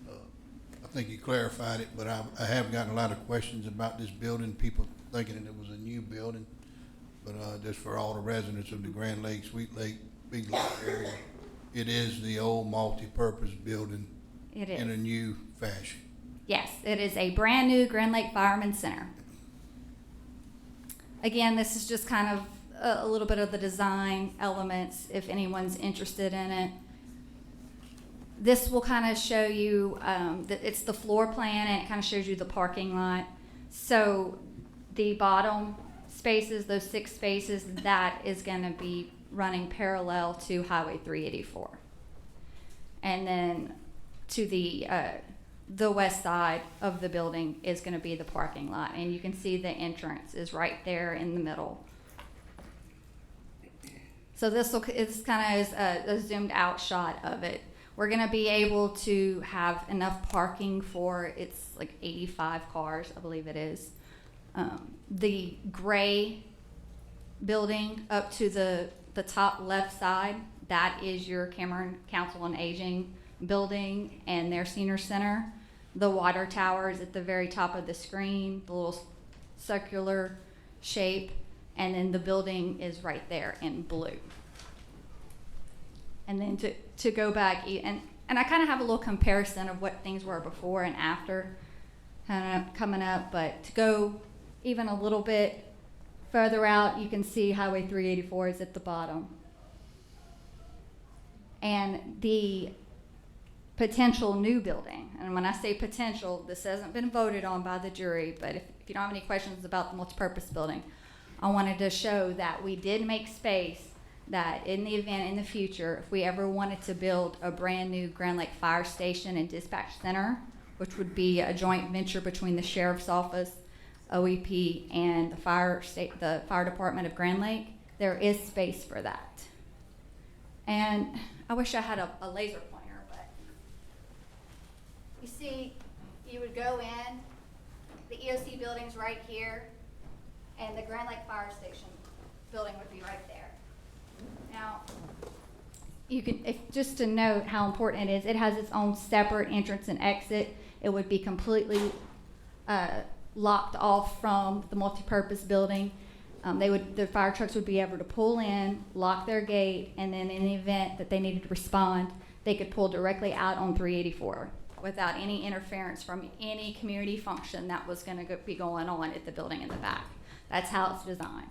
I think you clarified it, but I have gotten a lot of questions about this building, people thinking that it was a new building. But just for all the residents of the Grand Lake, Sweet Lake, Big Lake area, it is the old multi-purpose building It is. in a new fashion. Yes, it is a brand new Grand Lake Fireman Center. Again, this is just kind of a little bit of the design elements if anyone's interested in it. This will kind of show you, it's the floor plan and it kind of shows you the parking lot. So the bottom spaces, those 6 spaces, that is going to be running parallel to Highway 384. And then to the west side of the building is going to be the parking lot. And you can see the entrance is right there in the middle. So this is kind of a zoomed out shot of it. We're going to be able to have enough parking for, it's like 85 cars, I believe it is. The gray building up to the top left side, that is your Cameron Council on Aging building and their senior center. The water tower is at the very top of the screen, the little circular shape, and then the building is right there in blue. And then to go back, and I kind of have a little comparison of what things were before and after kind of coming up, but to go even a little bit further out, you can see Highway 384 is at the bottom. And the potential new building, and when I say potential, this hasn't been voted on by the jury, but if you don't have any questions about the multipurpose building, I wanted to show that we did make space that in the event in the future, if we ever wanted to build a brand new Grand Lake Fire Station and Dispatch Center, which would be a joint venture between the Sheriff's Office, OEP, and the Fire Department of Grand Lake, there is space for that. And I wish I had a laser pointer, but you see, you would go in, the EOC building's right here, and the Grand Lake Fire Station building would be right there. Now, you can, just to note how important it is, it has its own separate entrance and exit. It would be completely locked off from the multipurpose building. The fire trucks would be able to pull in, lock their gate, and then in the event that they needed to respond, they could pull directly out on 384 without any interference from any community function that was going to be going on at the building in the back. That's how it's designed.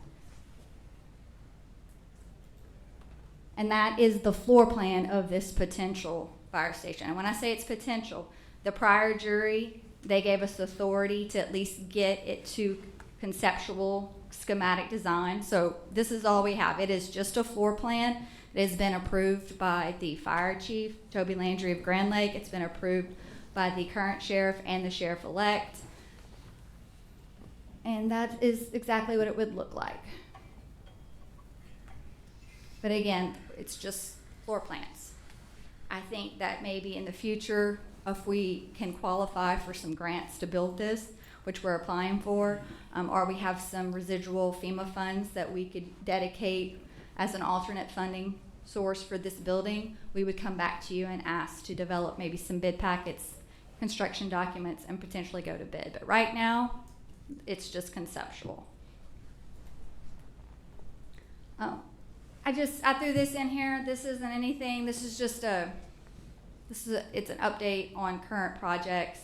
And that is the floor plan of this potential fire station. And when I say it's potential, the prior jury, they gave us authority to at least get it to conceptual schematic design. So this is all we have. It is just a floor plan. It has been approved by the fire chief, Toby Landry of Grand Lake. It's been approved by the current sheriff and the sheriff-elect. And that is exactly what it would look like. But again, it's just floor plans. I think that maybe in the future, if we can qualify for some grants to build this, which we're applying for, or we have some residual FEMA funds that we could dedicate as an alternate funding source for this building, we would come back to you and ask to develop maybe some bid packets, construction documents, and potentially go to bid. But right now, it's just conceptual. I threw this in here. This isn't anything. This is just it's an update on current projects.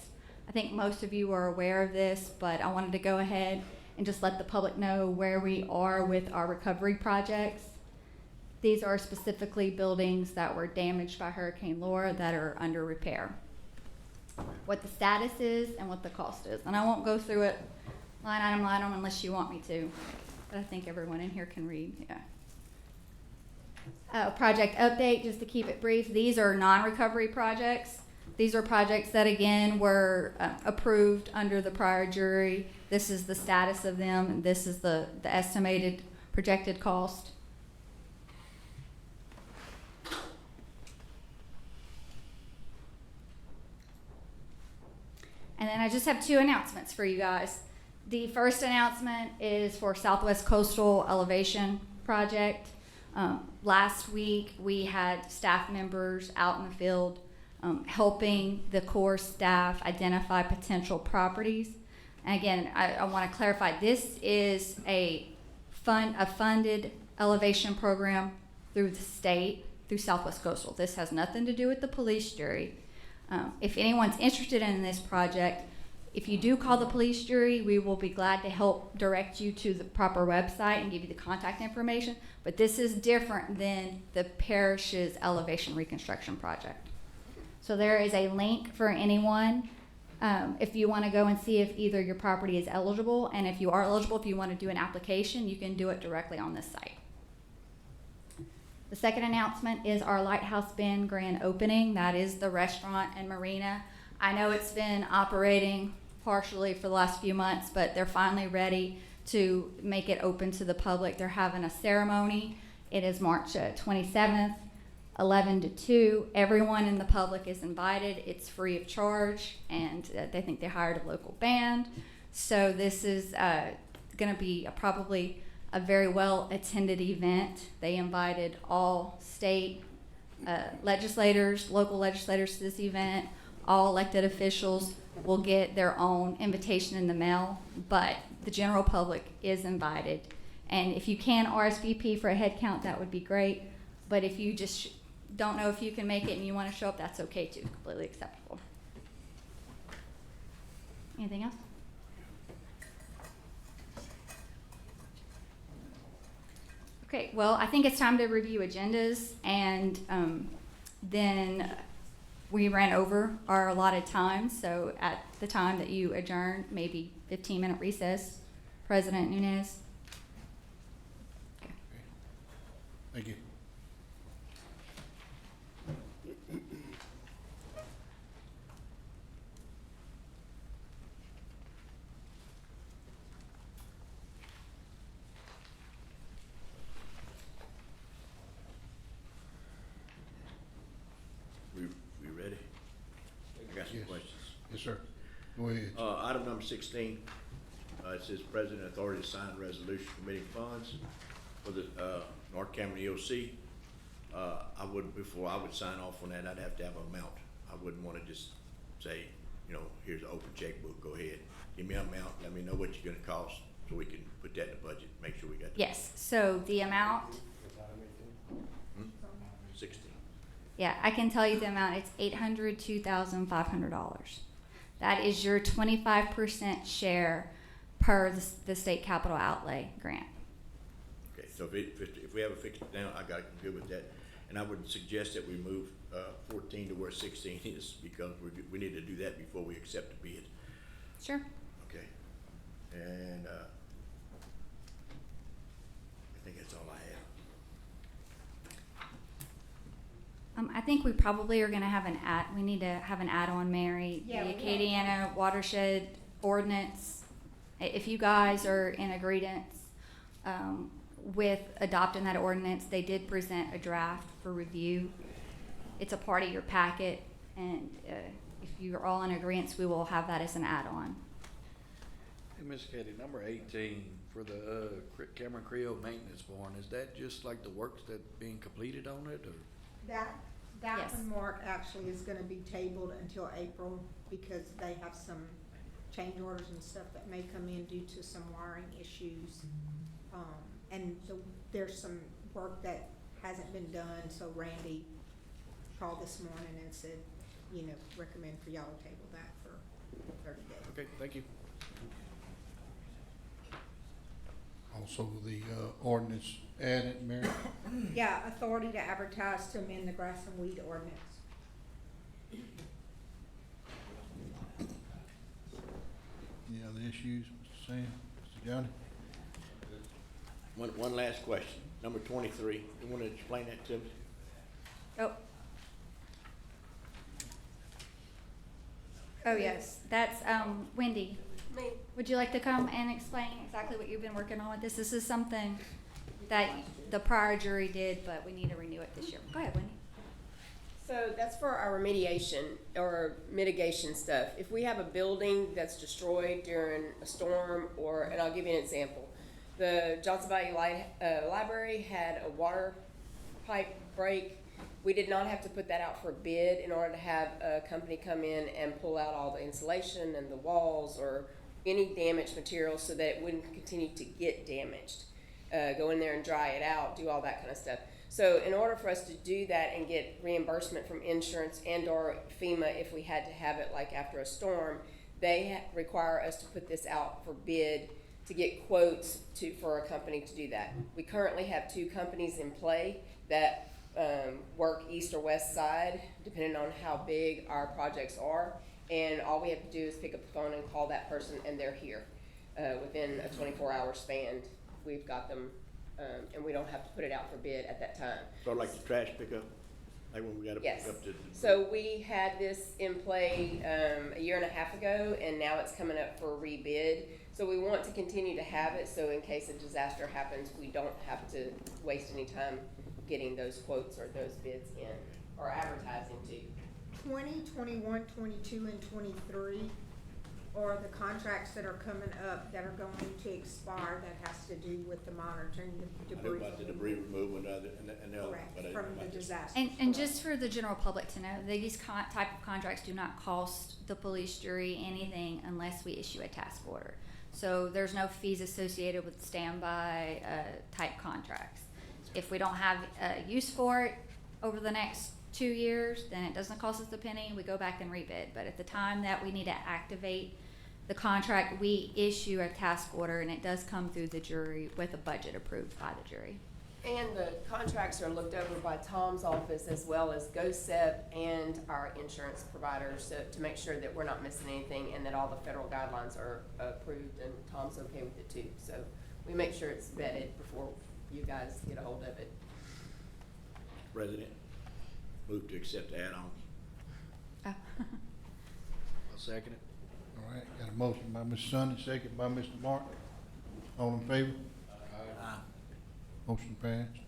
I think most of you are aware of this, but I wanted to go ahead and just let the public know where we are with our recovery projects. These are specifically buildings that were damaged by Hurricane Laura that are under repair. What the status is and what the cost is. And I won't go through it line item unless you want me to, but I think everyone in here can read. Yeah. Project update, just to keep it brief, these are non-recovery projects. These are projects that, again, were approved under the prior jury. This is the status of them, and this is the estimated projected cost. And then I just have two announcements for you guys. The first announcement is for Southwest Coastal Elevation Project. Last week, we had staff members out in the field helping the Corps staff identify potential properties. And again, I want to clarify, this is a funded elevation program through the state, through Southwest Coastal. This has nothing to do with the police jury. If anyone's interested in this project, if you do call the police jury, we will be glad to help direct you to the proper website and give you the contact information. But this is different than the parish's elevation reconstruction project. So there is a link for anyone if you want to go and see if either your property is eligible, and if you are eligible, if you want to do an application, you can do it directly on this site. The second announcement is our Lighthouse Bend grand opening. That is the restaurant and marina. I know it's been operating partially for the last few months, but they're finally ready to make it open to the public. They're having a ceremony. It is March 27th, 11 to 2. Everyone in the public is invited. It's free of charge, and they think they hired a local band. So this is going to be probably a very well-attended event. They invited all state legislators, local legislators to this event. All elected officials will get their own invitation in the mail, but the general public is invited. And if you can RSVP for a head count, that would be great. But if you just don't know if you can make it and you want to show up, that's okay too, completely acceptable. Anything else? Okay, well, I think it's time to review agendas, and then we ran over our allotted time, so at the time that you adjourn, maybe 15-minute recess. President Nunes. Okay. Thank you. We ready? I got some Yes. questions. Yes, sir. Go ahead. Item number 16, it says President authority to sign resolution committing funds for the, North Cameron EOC. Before I would sign off on that, I'd have to have an amount. I wouldn't wanna just say, you know, here's an open checkbook, go ahead. Give me an amount, let me know what you're gonna cost, so we can put that in the budget, make sure we got. Yes, so the amount, 16. yeah, I can tell you the amount. It's $802,500. That is your 25% share per the state capital outlay grant. Okay, so if we have a fixed now, I'm good with that. And I would suggest that we move 14 to where 16 is, because we need to do that before we accept the bid. Sure. Okay. And I think that's all I have. I think we probably are gonna have we need to have an add-on, Mary. Yeah, The we will. Acadiana watershed ordinance. If you guys are in agreement with adopting that ordinance, they did present a draft for review. It's a part of your packet, and if you're all in agreement, we will have that as an add-on. Hey, Ms. Katie, number 18 for the Cameron Creo maintenance barn, is that just like the works that being completed on it, or? That Yes. one, Mark, actually is gonna be tabled until April, because they have some change orders and stuff that may come in due to some wiring issues. And there's some work that hasn't been done, so Randy called this morning and said, recommend for y'all to table that for 30 days. Okay, thank you. Also, the ordinance added, Mary. Yeah, authority to advertise to amend the grass and weed ordinance. Any other issues, Mr. Sam, Mr. Johnny? One last question. Number 23. You want to explain that to me? Oh. Oh, yes, that's, Wendy. Me. Would you like to come and explain exactly what you've been working on with this? This is something that the prior jury did, but we need to renew it this year. Go ahead, Wendy. So that's for our remediation or mitigation stuff. If we have a building that's destroyed during a storm, or, and I'll give you an example. The Johnson Valley Library had a water pipe break. We did not have to put that out for bid in order to have a company come in and pull out all the insulation and the walls or any damaged material so that it wouldn't continue to get damaged. Go in there and dry it out, do all that kind of stuff. So in order for us to do that and get reimbursement from insurance and or FEMA if we had to have it like after a storm, they require us to put this out for bid to get quotes for a company to do that. We currently have 2 companies in play that work east or west side, depending on how big our projects are. And all we have to do is pick up the phone and call that person, and they're here within a 24-hour span. We've got them, and we don't have to put it out for bid at that time. Sort of like the trash pickup, like when we got to Yes. pick up the. So we had this in play a year and a half ago, and now it's coming up for rebid. So we want to continue to have it, so in case a disaster happens, we don't have to waste any time getting those quotes or those bids in, or advertising too. 20, 21, 22, and 23 are the contracts that are coming up that are going to expire that has to do with the monitoring the I know debris. about the debris removal and the other. Correct, but I- from the disaster. And just for the general public to know, these type of contracts do not cost the police jury anything unless we issue a task order. So there's no fees associated with standby type contracts. If we don't have use for it over the next 2 years, then it doesn't cost us a penny. We go back and rebid. But at the time that we need to activate the contract, we issue a task order, and it does come through the jury with a budget approved by the jury. And the contracts are looked over by Tom's office as well as GOSEP and our insurance providers to make sure that we're not missing anything and that all the federal guidelines are approved, and Tom's okay with it too. So we make sure it's vetted before you guys get a hold of it. President, move to accept the add-ons. Oh. I'll second it. All right, got a motion by Mr. Sunday, second by Mr. Martin. All in favor? Aye. Motion passed.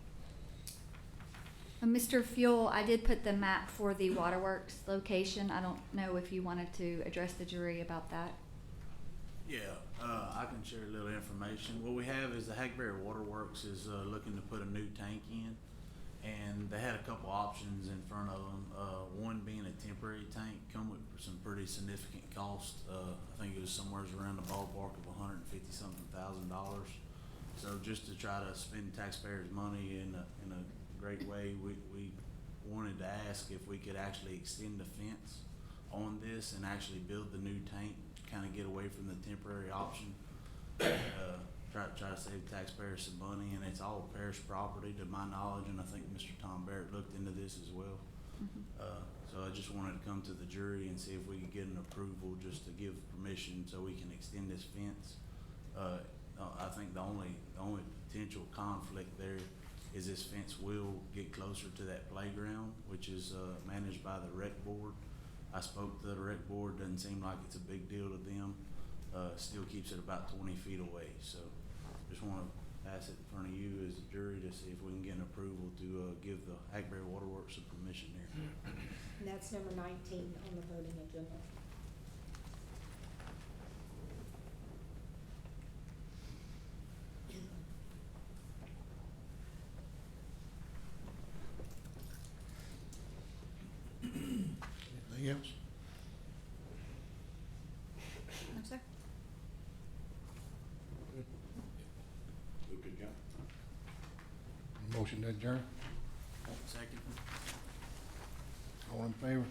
Mr. Fuel, I did put the map for the waterworks location. I don't know if you wanted to address the jury about that. Yeah, I can share a little information. What we have is the Hackberry Waterworks is looking to put a new tank in, and they had a couple options in front of them. One being a temporary tank, come with some pretty significant cost. I think it was somewhere around the ballpark of $150-something thousand. So just to try to spend taxpayers' money in a great way, we wanted to ask if we could actually extend the fence on this and actually build the new tank, kind of get away from the temporary option. Try to save taxpayers some money, and it's all parish property to my knowledge, and I think Mr. Tom Barrett looked into this as well. So I just wanted to come to the jury and see if we could get an approval just to give permission so we can extend this fence. I think the only potential conflict there is this fence will get closer to that playground, which is managed by the rec board. I spoke to the rec board, doesn't seem like it's a big deal to them. Still keeps it about 20 feet away. So just want to pass it in front of you as a jury to see if we can get an approval to give the Hackberry Waterworks some permission there. And that's number 19 on the voting agenda. Anything else? No, sir. Move to adjourn. Motion to adjourn. Second. All in favor?